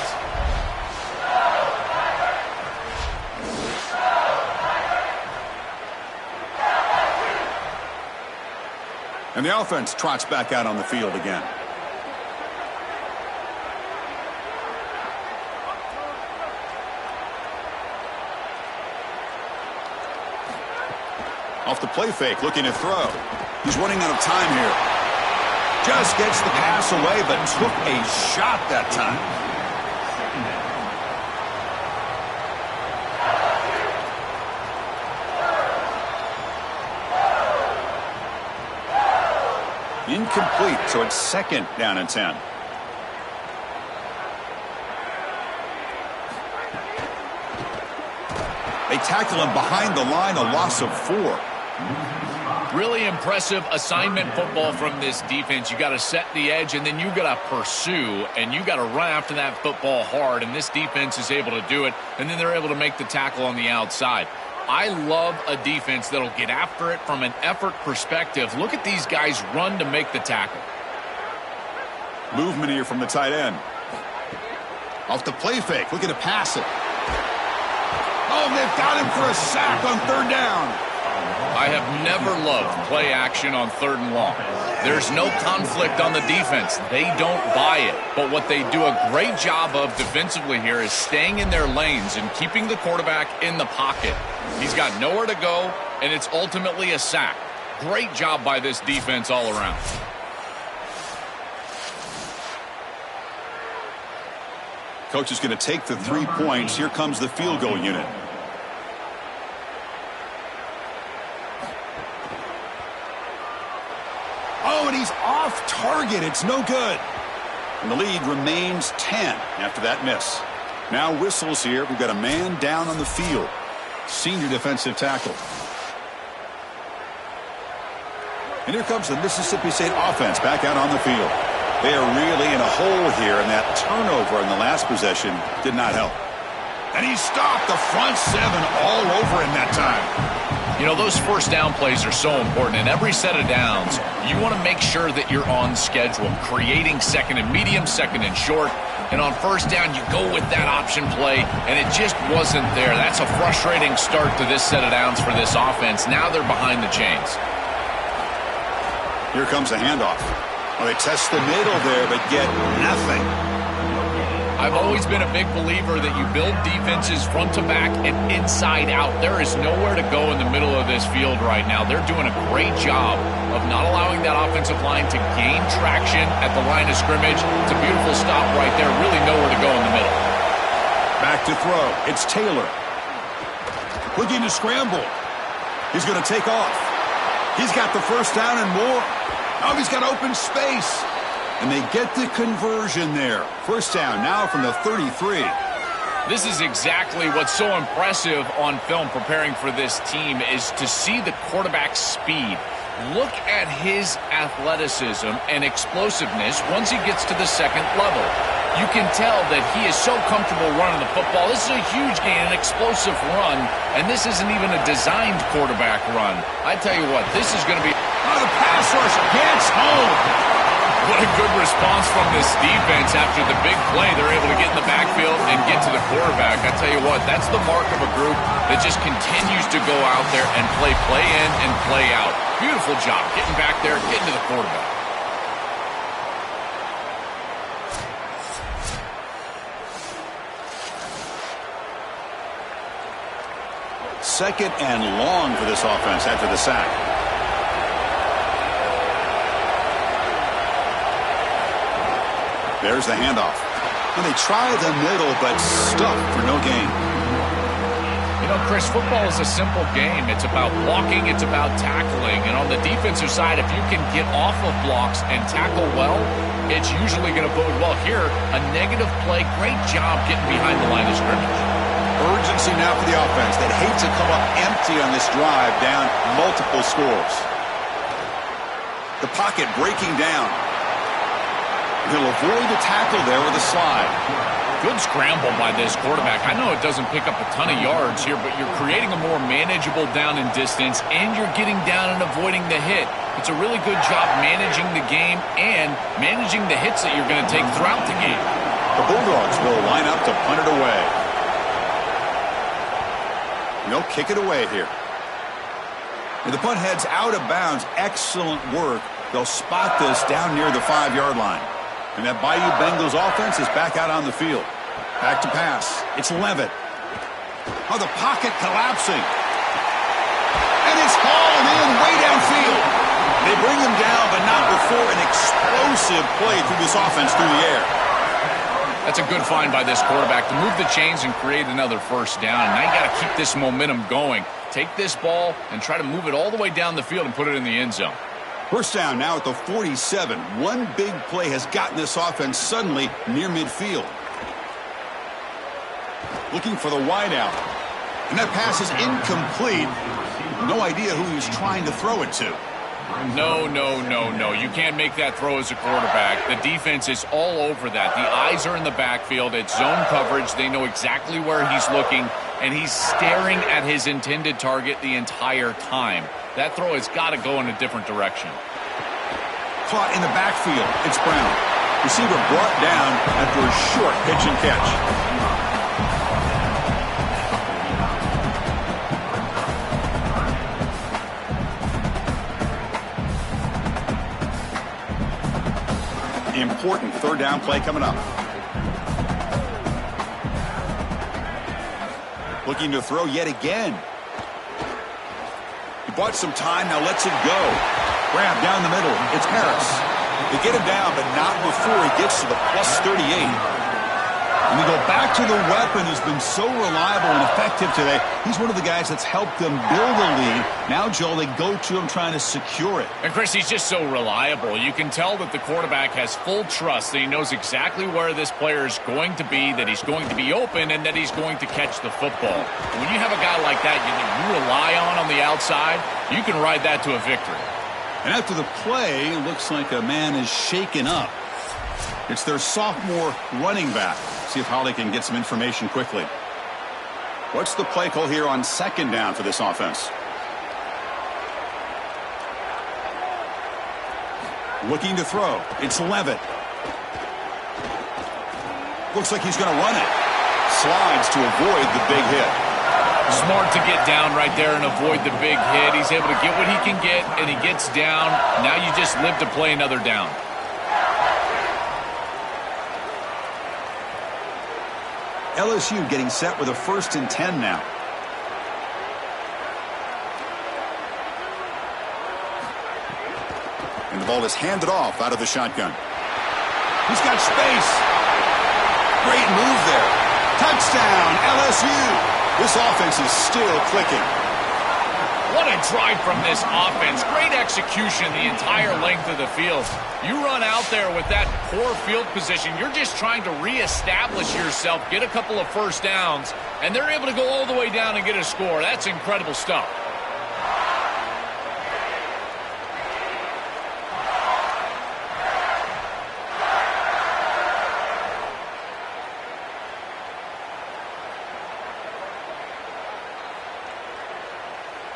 Speaker 1: And the offense trots back out on the field again. Off the play fake, looking to throw. He's running out of time here. Just gets the pass away, but took a shot that time. Incomplete, so it's 2nd down and 10. They tackle him behind the line, a loss of 4.
Speaker 3: Really impressive assignment football from this defense. You got to set the edge, and then you got to pursue, and you got to run after that football hard, and this defense is able to do it, and then they're able to make the tackle on the outside. I love a defense that'll get after it from an effort perspective. Look at these guys run to make the tackle.
Speaker 1: Movement here from the tight end. Off the play fake, looking to pass it. Oh, they've got him for a sack on 3rd down.
Speaker 3: I have never loved play action on 3rd and long. There's no conflict on the defense. They don't buy it. But what they do a great job of defensively here is staying in their lanes and keeping the quarterback in the pocket. He's got nowhere to go, and it's ultimately a sack. Great job by this defense all around.
Speaker 1: Coach is going to take the 3 points. Here comes the field goal unit. Oh, and he's off target. It's no good. And the lead remains 10 after that miss. Now whistles here. We've got a man down on the field. Senior defensive tackle. And here comes the Mississippi State offense back out on the field. They are really in a hole here, and that turnover in the last possession did not help. And he stopped the front seven all over him that time.
Speaker 3: You know, those first down plays are so important. In every set of downs, you want to make sure that you're on schedule, creating second and medium, second and short. And on first down, you go with that option play, and it just wasn't there. That's a frustrating start to this set of downs for this offense. Now they're behind the chains.
Speaker 1: Here comes the handoff. Well, they test the middle there, but get nothing.
Speaker 3: I've always been a big believer that you build defenses front to back and inside out. There is nowhere to go in the middle of this field right now. They're doing a great job of not allowing that offensive line to gain traction at the line of scrimmage. It's a beautiful stop right there. Really nowhere to go in the middle.
Speaker 1: Back to throw. It's Taylor. Looking to scramble. He's going to take off. He's got the first down and more. Oh, he's got open space. And they get the conversion there. First down now from the 33.
Speaker 3: This is exactly what's so impressive on film preparing for this team is to see the quarterback's speed. Look at his athleticism and explosiveness once he gets to the second level. You can tell that he is so comfortable running the football. This is a huge gain, an explosive run, and this isn't even a designed quarterback run. I tell you what, this is going to be...
Speaker 1: Oh, the pass rush gets home.
Speaker 3: What a good response from this defense after the big play. They're able to get in the backfield and get to the quarterback. I tell you what, that's the mark of a group that just continues to go out there and play in and play out. Beautiful job getting back there, getting to the quarterback.
Speaker 1: Second and long for this offense after the sack. There's the handoff. And they try the middle, but stuck for no gain.
Speaker 3: You know, Chris, football is a simple game. It's about blocking. It's about tackling. And on the defensive side, if you can get off of blocks and tackle well, it's usually going to bode well. Here, a negative play. Great job getting behind the line of scrimmage.
Speaker 1: Urgency now for the offense. They'd hate to come up empty on this drive, down multiple scores. The pocket breaking down. He'll avoid the tackle there with a slide.
Speaker 3: Good scramble by this quarterback. I know it doesn't pick up a ton of yards here, but you're creating a more manageable down and distance, and you're getting down and avoiding the hit. It's a really good job managing the game and managing the hits that you're going to take throughout the game.
Speaker 1: The Bulldogs will line up to punt it away. They'll kick it away here. And the punt heads out of bounds. Excellent work. They'll spot this down near the 5-yard line. And that Bayou Bengals offense is back out on the field. Back to pass. It's Levitt. Oh, the pocket collapsing. And it's hauled in way downfield. They bring him down, but not before an explosive play through this offense through the air.
Speaker 3: That's a good find by this quarterback to move the chains and create another first down. Now you got to keep this momentum going. Take this ball and try to move it all the way down the field and put it in the end zone.
Speaker 1: First down now at the 47. One big play has gotten this offense suddenly near midfield. Looking for the wideout. And that pass is incomplete. No idea who he was trying to throw it to.
Speaker 3: No. You can't make that throw as a quarterback. The defense is all over that. The eyes are in the backfield. It's zone coverage. They know exactly where he's looking, and he's staring at his intended target the entire time. That throw has got to go in a different direction.
Speaker 1: Caught in the backfield. It's Brown. Receiver brought down after a short pitch and catch. Important third down play coming up. Looking to throw yet again. He bought some time, now lets it go. Grab down the middle. It's Harris. They get him down, but not before he gets to the plus 38. And we go back to the weapon who's been so reliable and effective today. He's one of the guys that's helped them build a lead. Now, Joel, they go to him trying to secure it.
Speaker 3: And, Chris, he's just so reliable. You can tell that the quarterback has full trust that he knows exactly where this player is going to be, that he's going to be open, and that he's going to catch the football. When you have a guy like that you rely on the outside, you can ride that to a victory.
Speaker 1: And after the play, it looks like a man is shaken up. It's their sophomore running back. See if Holly can get some information quickly. What's the play call here on second down for this offense? Looking to throw. It's Levitt. Looks like he's going to run it. Slides to avoid the big hit.
Speaker 3: Smart to get down right there and avoid the big hit. He's able to get what he can get, and he gets down. Now you just live to play another down.
Speaker 1: LSU getting set with a 1st and 10 now. And the ball is handed off out of the shotgun. He's got space. Great move there. Touchdown, LSU. This offense is still clicking.
Speaker 3: What a drive from this offense. Great execution the entire length of the field. You run out there with that poor field position. You're just trying to reestablish yourself, get a couple of first downs, and they're able to go all the way down and get a score. That's incredible stuff.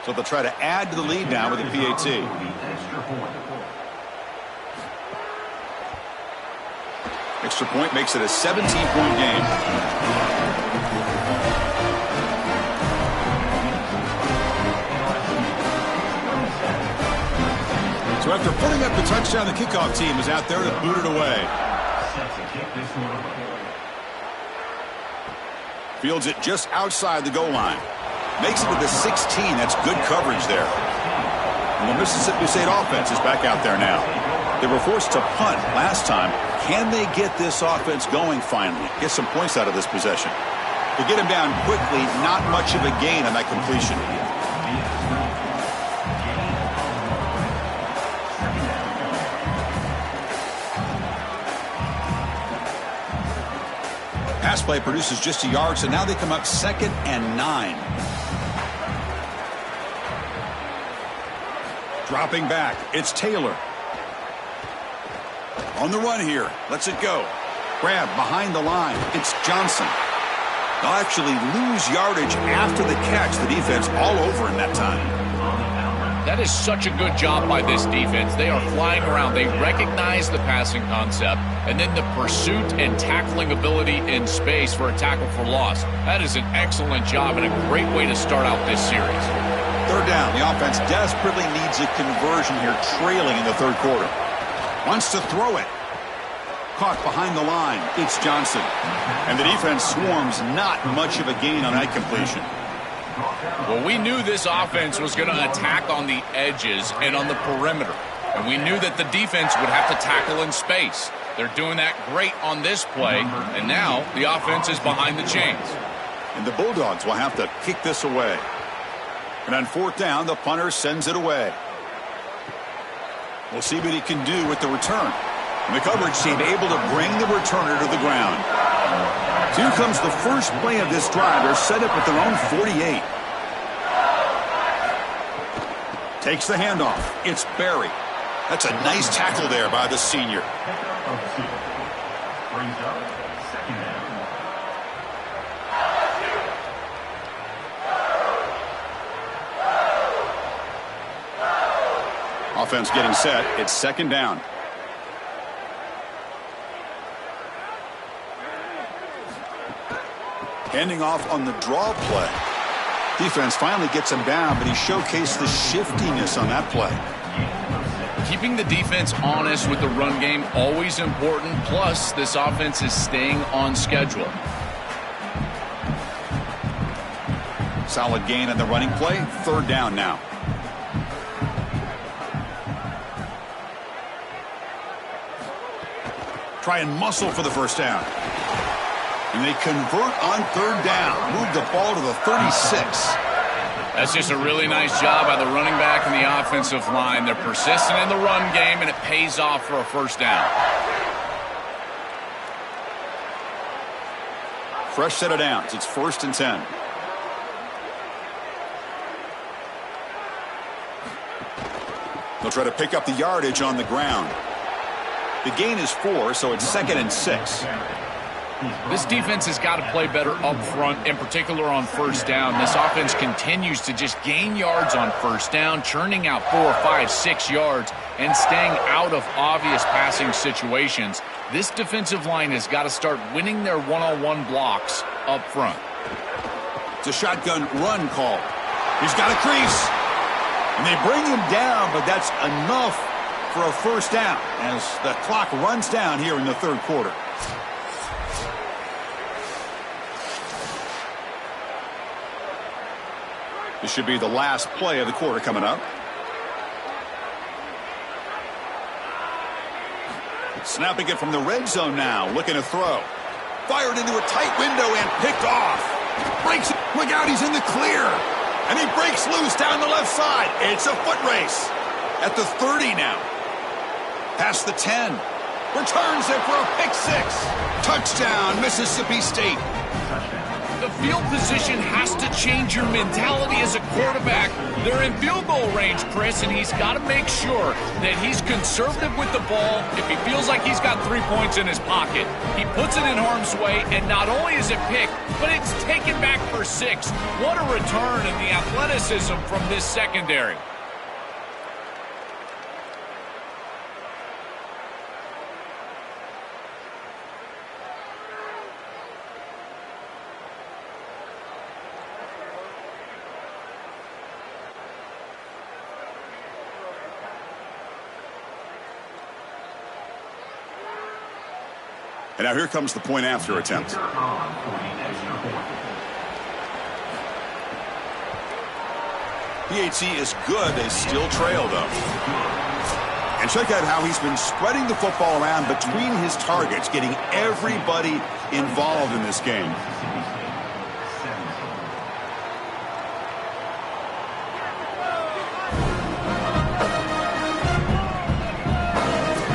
Speaker 1: So they'll try to add to the lead now with a PAT. Extra point makes it a 17-point game. So after putting up the touchdown, the kickoff team is out there to boot it away. Fields it just outside the goal line. Makes it to the 16. That's good coverage there. And the Mississippi State offense is back out there now. They were forced to punt last time. Can they get this offense going finally? Get some points out of this possession. They get him down quickly. Not much of a gain on that completion. Pass play produces just a yard, so now they come up 2nd and 9. Dropping back, it's Taylor. On the run here, lets it go. Grab behind the line, it's Johnson. They'll actually lose yardage after the catch. The defense all over in that time.
Speaker 3: That is such a good job by this defense. They are flying around. They recognize the passing concept, and then the pursuit and tackling ability in space for a tackle for loss. That is an excellent job and a great way to start out this series.
Speaker 1: 3rd down. The offense desperately needs a conversion here, trailing in the 3rd quarter. Wants to throw it. Caught behind the line. It's Johnson. And the defense swarms. Not much of a gain on that completion.
Speaker 3: Well, we knew this offense was going to attack on the edges and on the perimeter. And we knew that the defense would have to tackle in space. They're doing that great on this play. And now the offense is behind the chains.
Speaker 1: And the Bulldogs will have to kick this away. And on 4th down, the punter sends it away. We'll see what he can do with the return. And the coverage team able to bring the returner to the ground. So here comes the first play of this drive. They're set up at their own 48. Takes the handoff. It's Barry. That's a nice tackle there by the senior. Offense getting set. It's 2nd down. Handing off on the draw play. Defense finally gets him down, but he showcased the shiftiness on that play.
Speaker 3: Keeping the defense honest with the run game, always important. Plus, this offense is staying on schedule.
Speaker 1: Solid gain on the running play. 3rd down now. Try and muscle for the first down. And they convert on 3rd down. Move the ball to the 36.
Speaker 3: That's just a really nice job by the running back and the offensive line. They're persistent in the run game, and it pays off for a first down.
Speaker 1: Fresh set of downs. It's 1st and 10. They'll try to pick up the yardage on the ground. The gain is 4, so it's 2nd and 6.
Speaker 3: This defense has got to play better up front, in particular on first down. This offense continues to just gain yards on first down, churning out 4, 5, 6 yards, and staying out of obvious passing situations. This defensive line has got to start winning their one-on-one blocks up front.
Speaker 1: It's a shotgun run call. He's got a crease. And they bring him down, but that's enough for a first down as the clock runs down here in the third quarter. This should be the last play of the quarter coming up. Snapping it from the red zone now, looking to throw. Fired into a tight window and picked off. Breaks it. Look out, he's in the clear. And he breaks loose down the left side. It's a foot race. At the 30 now. Past the 10. Returns it for a pick 6. Touchdown, Mississippi State.
Speaker 3: The field position has to change your mentality as a quarterback. They're in field goal range, Chris, and he's got to make sure that he's conservative with the ball. If he feels like he's got 3 points in his pocket, he puts it in harm's way, and not only is it picked, but it's taken back for 6. What a return in the athleticism from this secondary.
Speaker 1: And now here comes the point after attempt. PAT is good. They still trail, though. And check out how he's been spreading the football around between his targets, getting everybody involved in this game.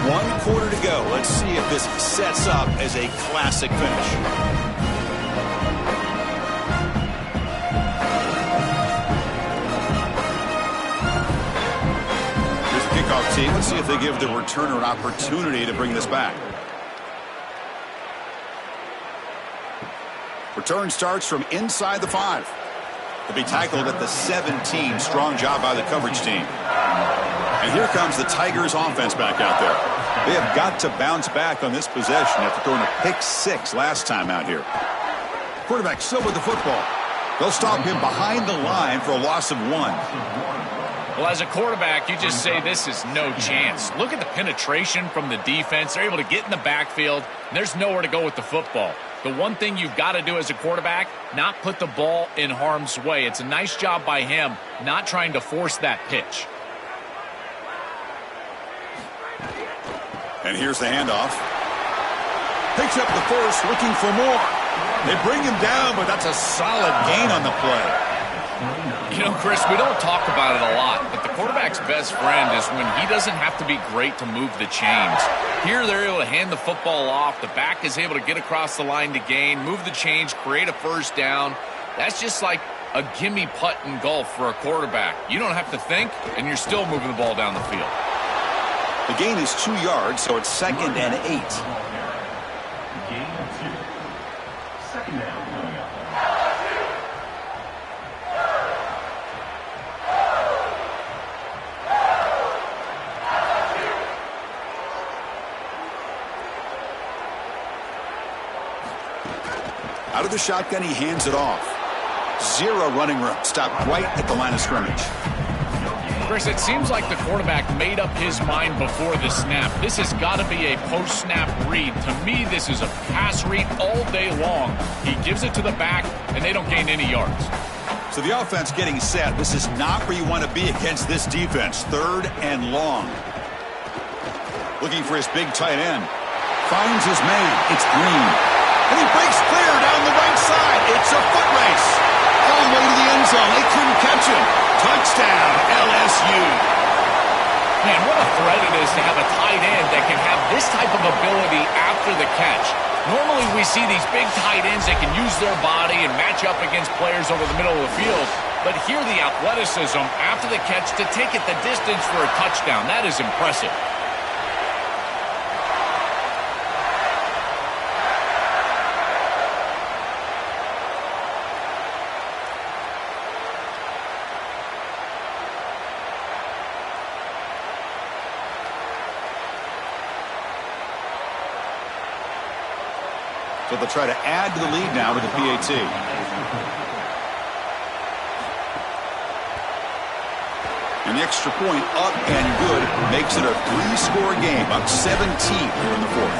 Speaker 1: One quarter to go. Let's see if this sets up as a classic finish. Here's the kickoff team. Let's see if they give the returner an opportunity to bring this back. Return starts from inside the 5. They'll be tackled at the 17. Strong job by the coverage team. And here comes the Tigers offense back out there. They have got to bounce back on this possession after throwing a pick 6 last time out here. Quarterback still with the football. They'll stop him behind the line for a loss of 1.
Speaker 3: Well, as a quarterback, you just say this is no chance. Look at the penetration from the defense. They're able to get in the backfield, and there's nowhere to go with the football. The one thing you've got to do as a quarterback, not put the ball in harm's way. It's a nice job by him not trying to force that pitch.
Speaker 1: And here's the handoff. Picks up the first, looking for more. They bring him down, but that's a solid gain on the play.
Speaker 3: You know, Chris, we don't talk about it a lot, but the quarterback's best friend is when he doesn't have to be great to move the chains. Here, they're able to hand the football off. The back is able to get across the line to gain, move the chains, create a first down. That's just like a gimme putt in golf for a quarterback. You don't have to think, and you're still moving the ball down the field.
Speaker 1: The gain is 2 yards, so it's 2nd and 8.
Speaker 5: Gain of 2. 2nd down coming up.
Speaker 1: Out of the shotgun, he hands it off. 0 running room. Stopped right at the line of scrimmage.
Speaker 3: Chris, it seems like the quarterback made up his mind before the snap. This has got to be a post-snap read. To me, this is a pass read all day long. He gives it to the back, and they don't gain any yards.
Speaker 1: So the offense getting set. This is not where you want to be against this defense. 3rd and long. Looking for his big tight end. Finds his man. It's Green. And he breaks clear down the right side. It's a foot race. All the way to the end zone. They couldn't catch him. Touchdown, LSU.
Speaker 3: Man, what a threat it is to have a tight end that can have this type of ability after the catch. Normally we see these big tight ends that can use their body and match up against players over the middle of the field. But here the athleticism after the catch to take it the distance for a touchdown. That is impressive.
Speaker 1: So they'll try to add to the lead now with the PAT. And the extra point up and good makes it a 3-score game, up 17 here in the fourth.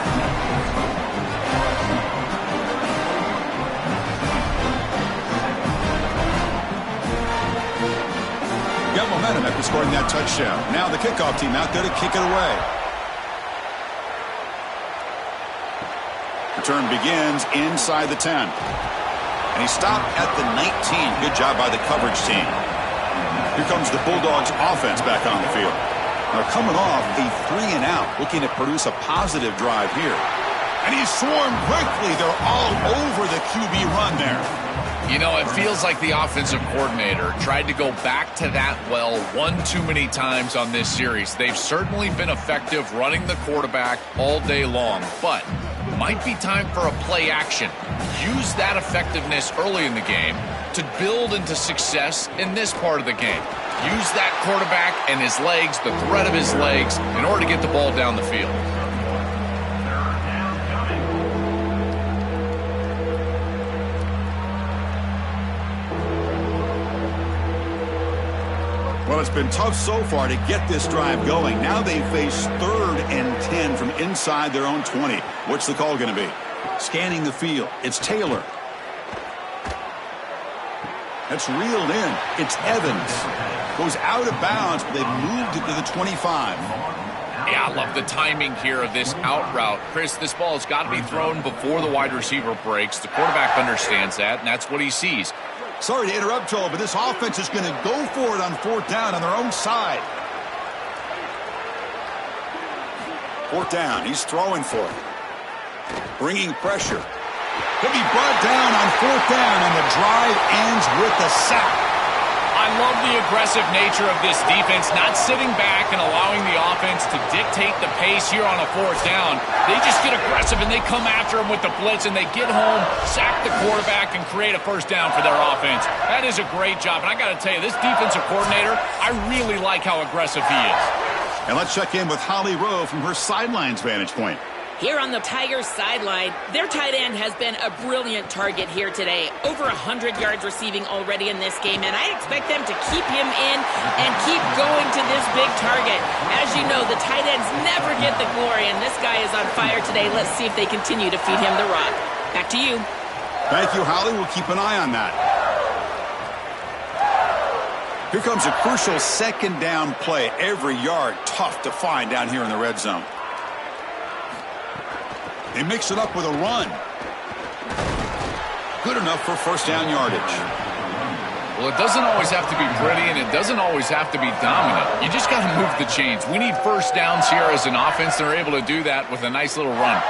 Speaker 1: Got momentum after scoring that touchdown. Now the kickoff team out there to kick it away. Return begins inside the 10. And he stopped at the 19. Good job by the coverage team. Here comes the Bulldogs offense back on the field. Now coming off a 3-and-out, looking to produce a positive drive here. And he's swarmed quickly. They're all over the QB run there.
Speaker 3: You know, it feels like the offensive coordinator tried to go back to that well one too many times on this series. They've certainly been effective running the quarterback all day long, but might be time for a play action. Use that effectiveness early in the game to build into success in this part of the game. Use that quarterback and his legs, the threat of his legs, in order to get the ball down the field.
Speaker 1: Well, it's been tough so far to get this drive going. Now they face 3rd and 10 from inside their own 20. What's the call going to be? Scanning the field. It's Taylor. That's reeled in. It's Evans. Goes out of bounds, but they've moved it to the 25.
Speaker 3: Yeah, I love the timing here of this out route. Chris, this ball has got to be thrown before the wide receiver breaks. The quarterback understands that, and that's what he sees.
Speaker 1: Sorry to interrupt, Joel, but this offense is going to go for it on 4th down on their own side. 4th down. He's throwing for it. Bringing pressure. He'll be brought down on 4th down, and the drive ends with a sack.
Speaker 3: I love the aggressive nature of this defense, not sitting back and allowing the offense to dictate the pace here on a 4th down. They just get aggressive, and they come after him with the blitz, and they get home, sack the quarterback, and create a 1st down for their offense. That is a great job, and I got to tell you, this defensive coordinator, I really like how aggressive he is.
Speaker 1: And let's check in with Holly Rowe from her sidelines vantage point.
Speaker 2: Here on the Tigers sideline, their tight end has been a brilliant target here today. Over 100 yards receiving already in this game, and I expect them to keep him in and keep going to this big target. As you know, the tight ends never get the glory, and this guy is on fire today. Let's see if they continue to feed him the rock. Back to you.
Speaker 1: Thank you, Holly. We'll keep an eye on that. Here comes a crucial 2nd down play. Every yard tough to find down here in the red zone. They mix it up with a run. Good enough for 1st down yardage.
Speaker 3: Well, it doesn't always have to be pretty, and it doesn't always have to be dominant. You just got to move the chains. We need 1st downs here as an offense. They're able to do that with a nice little run.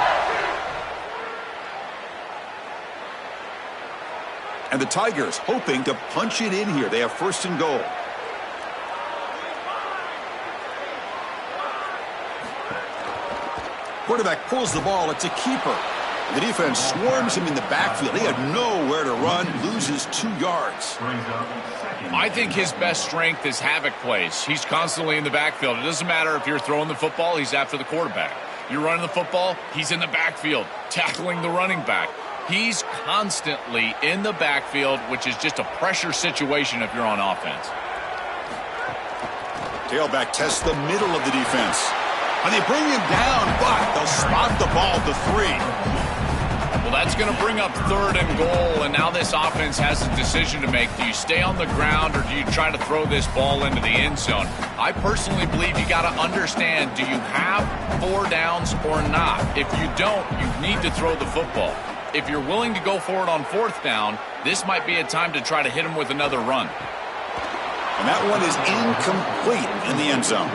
Speaker 1: And the Tigers hoping to punch it in here. They have 1st and goal. Quarterback pulls the ball. It's a keeper. The defense swarms him in the backfield. He had nowhere to run, loses 2 yards.
Speaker 3: I think his best strength is havoc plays. He's constantly in the backfield. It doesn't matter if you're throwing the football, he's after the quarterback. You're running the football, he's in the backfield, tackling the running back. He's constantly in the backfield, which is just a pressure situation if you're on offense.
Speaker 1: Tailback tests the middle of the defense. And they bring him down, but they'll spot the ball to 3.
Speaker 3: Well, that's going to bring up 3rd and goal, and now this offense has a decision to make. Do you stay on the ground, or do you try to throw this ball into the end zone? I personally believe you got to understand, do you have 4 downs or not? If you don't, you need to throw the football. If you're willing to go for it on 4th down, this might be a time to try to hit him with another run.
Speaker 1: And that one is incomplete in the end zone.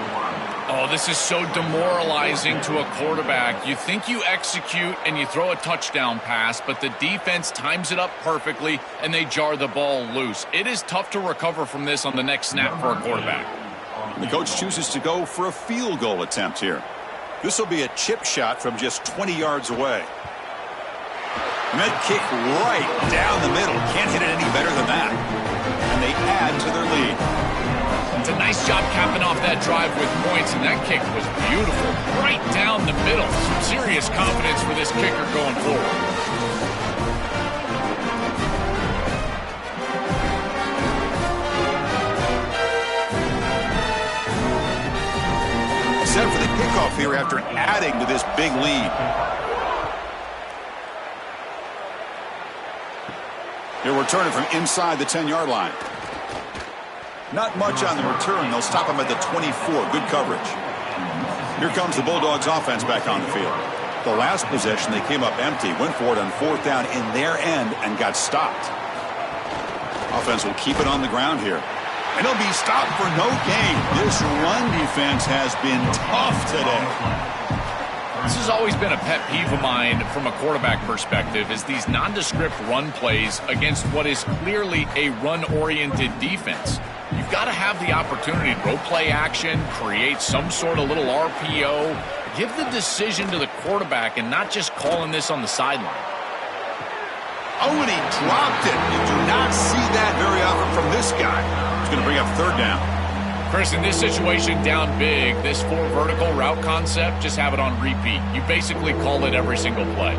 Speaker 3: Oh, this is so demoralizing to a quarterback. You think you execute and you throw a touchdown pass, but the defense times it up perfectly and they jar the ball loose. It is tough to recover from this on the next snap for a quarterback.
Speaker 1: The coach chooses to go for a field goal attempt here. This will be a chip shot from just 20 yards away. And that kick right down the middle. Can't hit it any better than that. And they add to their lead.
Speaker 3: It's a nice job capping off that drive with points, and that kick was beautiful. Right down the middle. Some serious confidence for this kicker going forward.
Speaker 1: Set for the kickoff here after adding to this big lead. He'll return it from inside the 10-yard line. Not much on the return. They'll stop him at the 24. Good coverage. Here comes the Bulldogs offense back on the field. The last possession, they came up empty, went for it on 4th down in their end, and got stopped. Offense will keep it on the ground here. And he'll be stopped for no gain. This run defense has been tough today.
Speaker 3: This has always been a pet peeve of mine from a quarterback perspective, is these nondescript run plays against what is clearly a run-oriented defense. You've got to have the opportunity to go play action, create some sort of little RPO, give the decision to the quarterback and not just calling this on the sideline.
Speaker 1: Oh, and he dropped it. You do not see that very often from this guy. He's going to bring up 3rd down.
Speaker 3: Chris, in this situation, down big, this 4 vertical route concept, just have it on repeat. You basically call it every single play.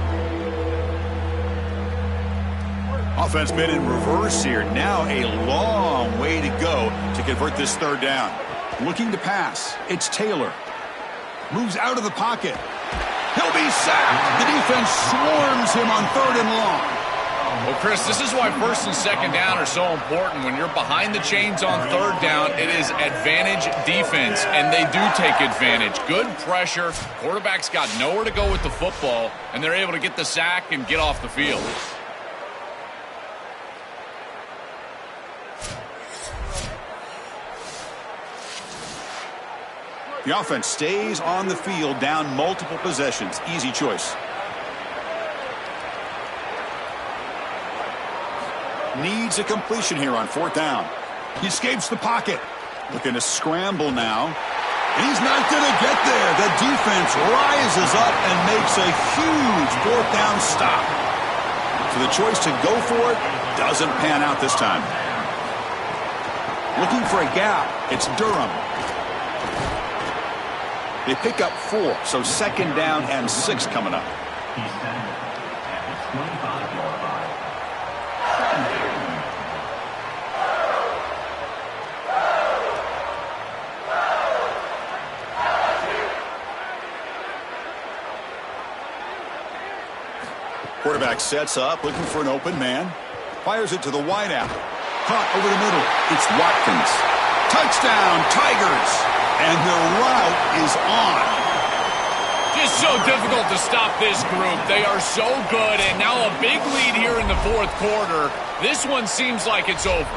Speaker 1: Offense been in reverse here. Now a long way to go to convert this 3rd down. Looking to pass. It's Taylor. Moves out of the pocket. He'll be sacked. The defense swarms him on 3rd and long.
Speaker 3: Well, Chris, this is why 1st and 2nd down are so important. When you're behind the chains on 3rd down, it is advantage defense, and they do take advantage. Good pressure. Quarterback's got nowhere to go with the football, and they're able to get the sack and get off the field.
Speaker 1: The offense stays on the field, down multiple possessions. Easy choice. Needs a completion here on 4th down. He escapes the pocket. Looking to scramble now. And he's not going to get there. The defense rises up and makes a huge 4th down stop. So the choice to go for it doesn't pan out this time. Looking for a gap. It's Durham. They pick up 4, so 2nd down and 6 coming up. Quarterback sets up, looking for an open man. Fires it to the wideout. Caught over the middle. It's Watkins. Touchdown, Tigers! And the route is on.
Speaker 3: Just so difficult to stop this group. They are so good, and now a big lead here in the 4th quarter. This one seems like it's over.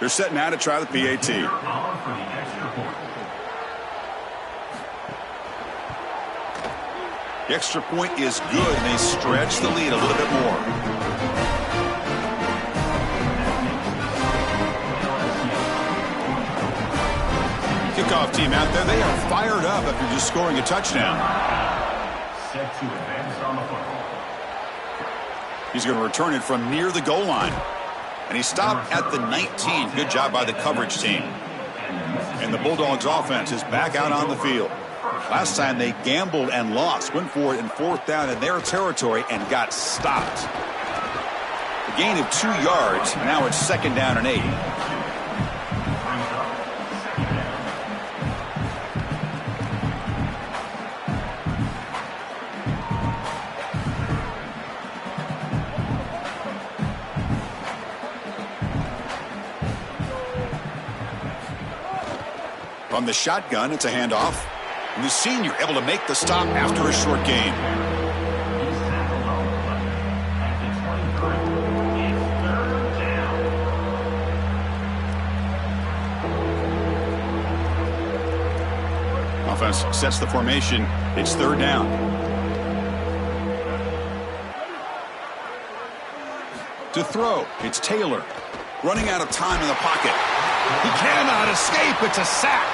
Speaker 1: They're setting out to try the PAT. The extra point is good, and they stretch the lead a little bit more. Kickoff team out there, they are fired up after just scoring a touchdown.
Speaker 5: Set to advance on the football.
Speaker 1: He's going to return it from near the goal line. And he stopped at the 19. Good job by the coverage team. And the Bulldogs offense is back out on the field. Last time they gambled and lost. Went for it in 4th down in their territory and got stopped. A gain of 2 yards. Now it's 2nd down and 8. From the shotgun, it's a handoff. And the senior able to make the stop after a short gain.
Speaker 5: He's tackled on the play. At the 23, it's third down.
Speaker 1: Offense sets the formation. It's third down. To throw, it's Taylor. Running out of time in the pocket. He cannot escape. It's a sack.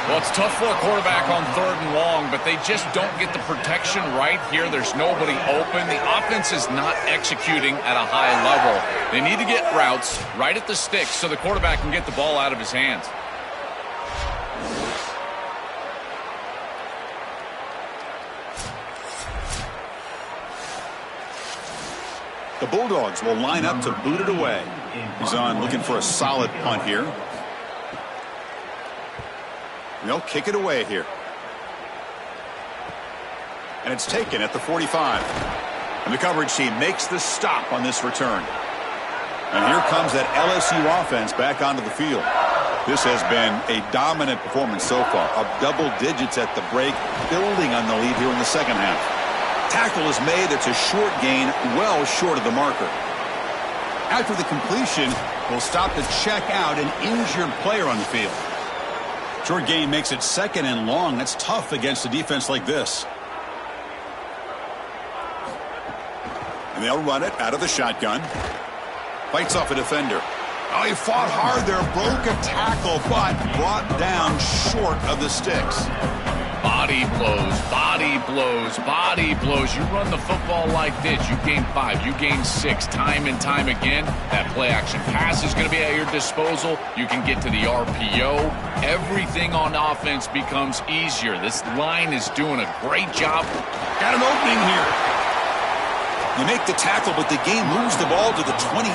Speaker 3: Well, it's tough for a quarterback on 3rd and long, but they just don't get the protection right here. There's nobody open. The offense is not executing at a high level. They need to get routes right at the sticks so the quarterback can get the ball out of his hands.
Speaker 1: The Bulldogs will line up to boot it away. He's on looking for a solid punt here. They'll kick it away here. And it's taken at the 45. And the coverage team makes the stop on this return. And here comes that LSU offense back onto the field. This has been a dominant performance so far. Up double digits at the break, building on the lead here in the second half. Tackle is made. It's a short gain, well short of the marker. After the completion, we'll stop to check out an injured player on the field. Short gain makes it 2nd and long. That's tough against a defense like this. And they'll run it out of the shotgun. Fights off a defender. Oh, he fought hard there, broke a tackle, but brought down short of the sticks.
Speaker 3: Body blows, body blows, body blows. You run the football like this, you gain 5, you gain 6, time and time again. That play-action pass is going to be at your disposal. You can get to the RPO. Everything on offense becomes easier. This line is doing a great job.
Speaker 1: Got an opening here. They make the tackle, but the game moves the ball to the 28.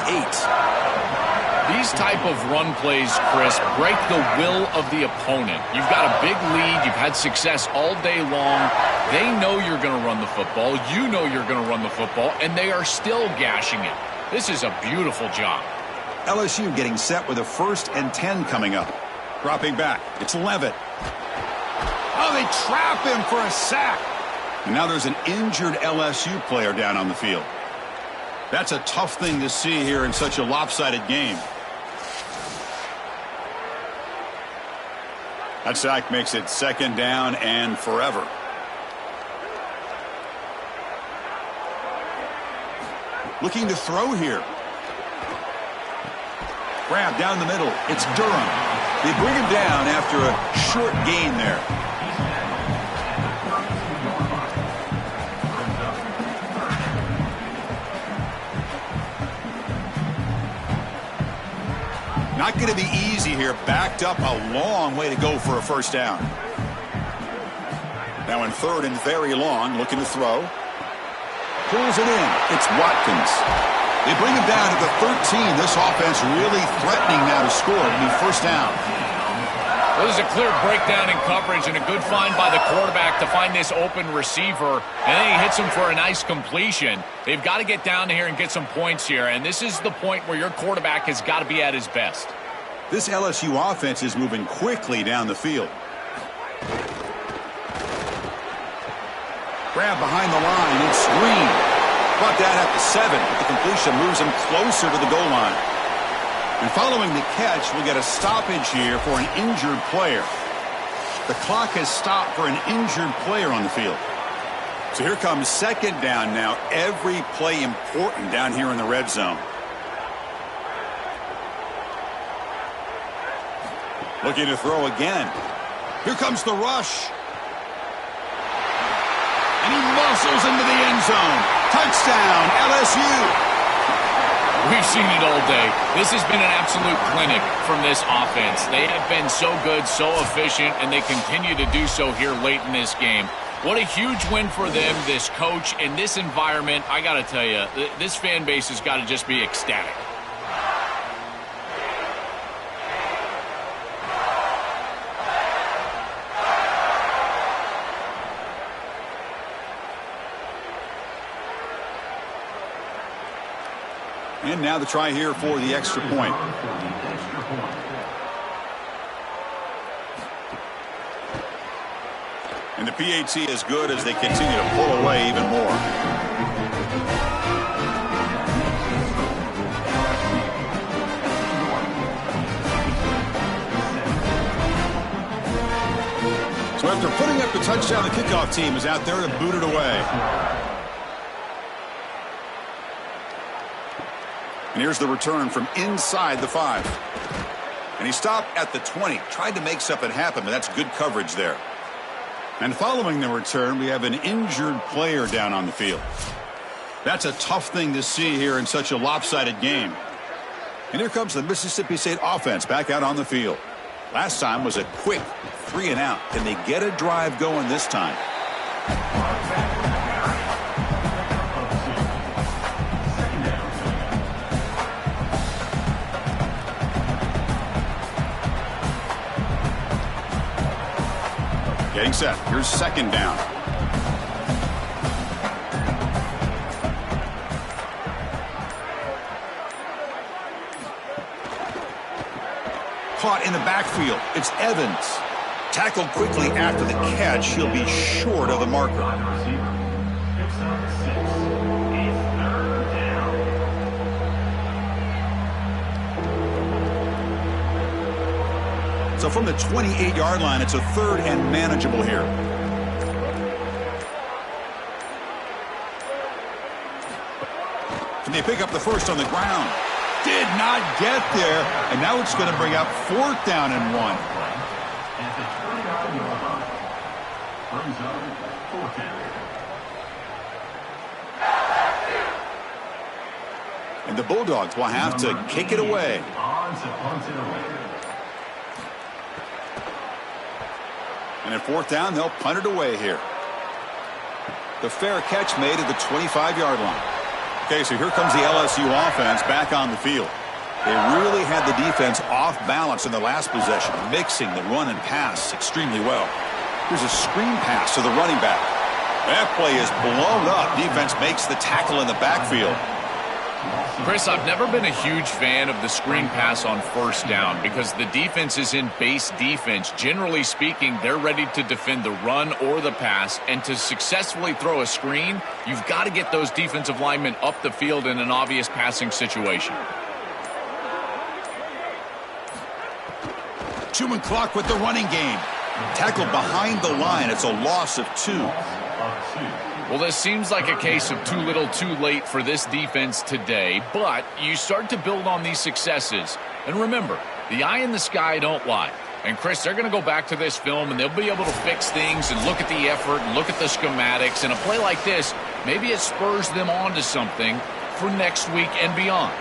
Speaker 3: These type of run plays, Chris, break the will of the opponent. You've got a big lead. You've had success all day long. They know you're going to run the football. You know you're going to run the football, and they are still gashing it. This is a beautiful job.
Speaker 1: LSU getting set with a 1st and 10 coming up. Dropping back. It's Levitt. Oh, they trap him for a sack. And now there's an injured LSU player down on the field. That's a tough thing to see here in such a lopsided game. That sack makes it 2nd down and forever. Looking to throw here. Grab down the middle. It's Durham. They bring him down after a short gain there. Not going to be easy here. Backed up a long way to go for a 1st down. Now in 3rd and very long, looking to throw. Pulls it in. It's Watkins. They bring him down to the 13. This offense really threatening now to score. It'll be 1st down.
Speaker 3: Well, there's a clear breakdown in coverage and a good find by the quarterback to find this open receiver. And then he hits him for a nice completion. They've got to get down here and get some points here. And this is the point where your quarterback has got to be at his best.
Speaker 1: This LSU offense is moving quickly down the field. Grab behind the line. It's Green. Brought that at the 7, but the completion moves him closer to the goal line. And following the catch, we'll get a stoppage here for an injured player. The clock has stopped for an injured player on the field. So here comes 2nd down now. Every play important down here in the red zone. Looking to throw again. Here comes the rush. And he muscles into the end zone. Touchdown, LSU.
Speaker 3: We've seen it all day. This has been an absolute clinic from this offense. They have been so good, so efficient, and they continue to do so here late in this game. What a huge win for them, this coach, in this environment. I got to tell you, this fan base has got to just be ecstatic.
Speaker 1: And now the try here for the extra point. And the PAT is good as they continue to pull away even more. So after putting up the touchdown, the kickoff team is out there to boot it away. And here's the return from inside the 5. And he stopped at the 20. Tried to make something happen, but that's good coverage there. And following the return, we have an injured player down on the field. That's a tough thing to see here in such a lopsided game. And here comes the Mississippi State offense back out on the field. Last time was a quick 3 and out. Can they get a drive going this time? Getting set. Here's second down. Caught in the backfield. It's Evans. Tackled quickly after the catch. He'll be short of the marker.
Speaker 5: Picks up 6. It's 3rd down.
Speaker 1: So from the 28-yard line, it's a 3rd and manageable here. Can they pick up the first on the ground? Did not get there, and now it's going to bring up 4th down and 1.
Speaker 5: At the 29-yard line. Brings up 4th down.
Speaker 1: And the Bulldogs will have to kick it away.
Speaker 5: On to punt it away.
Speaker 1: And at 4th down, they'll punt it away here. The fair catch made at the 25-yard line. Okay, so here comes the LSU offense back on the field. They really had the defense off balance in the last possession, mixing the run and pass extremely well. Here's a screen pass to the running back. That play is blown up. Defense makes the tackle in the backfield.
Speaker 3: Chris, I've never been a huge fan of the screen pass on 1st down because the defense is in base defense. Generally speaking, they're ready to defend the run or the pass, and to successfully throw a screen, you've got to get those defensive linemen up the field in an obvious passing situation.
Speaker 1: 2-man clock with the running game. Tackled behind the line. It's a loss of 2.
Speaker 3: Well, this seems like a case of too little too late for this defense today, but you start to build on these successes. And remember, the eye in the sky don't lie. And, Chris, they're going to go back to this film, and they'll be able to fix things and look at the effort and look at the schematics. And a play like this, maybe it spurs them on to something for next week and beyond.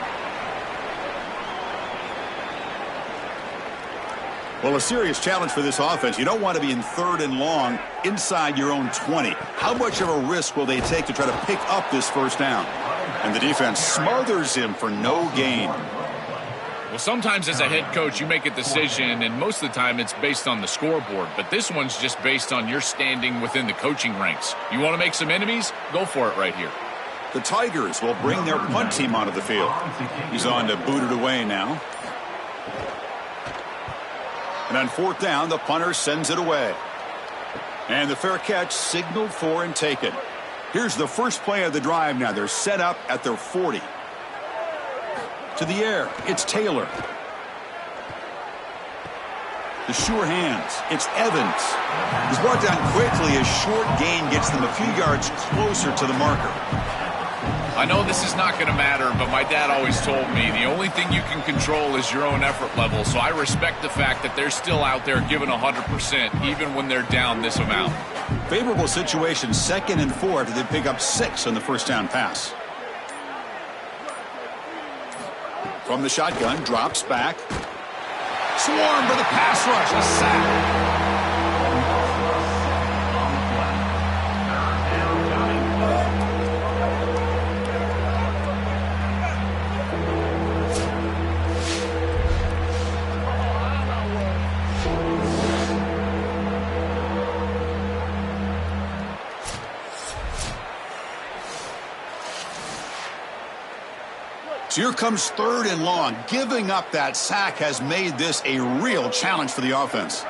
Speaker 1: Well, a serious challenge for this offense. You don't want to be in 3rd and long inside your own 20. How much of a risk will they take to try to pick up this 1st down? And the defense smothers him for no gain.
Speaker 3: Well, sometimes as a head coach, you make a decision, and most of the time it's based on the scoreboard. But this one's just based on your standing within the coaching ranks. You want to make some enemies? Go for it right here.
Speaker 1: The Tigers will bring their punt team onto the field. He's on to boot it away now. And on 4th down, the punter sends it away. And the fair catch signaled for and taken. Here's the first play of the drive now. They're set up at their 40. To the air, it's Taylor. The sure hands, it's Evans. He's brought down quickly as short gain gets them a few yards closer to the marker.
Speaker 3: I know this is not going to matter, but my dad always told me the only thing you can control is your own effort level, so I respect the fact that they're still out there giving 100%, even when they're down this amount.
Speaker 1: Favorable situation, 2nd and 4 after they pick up 6 on the 1st down pass. From the shotgun, drops back. Swarm for the pass rush, a sack. So here comes 3rd and long. Giving up that sack has made this a real challenge for the offense.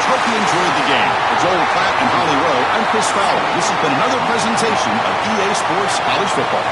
Speaker 1: Hope you enjoyed the game. For Joel Platt and Holly Rowe, I'm Chris Fowler. This has been another presentation of EA Sports College Football.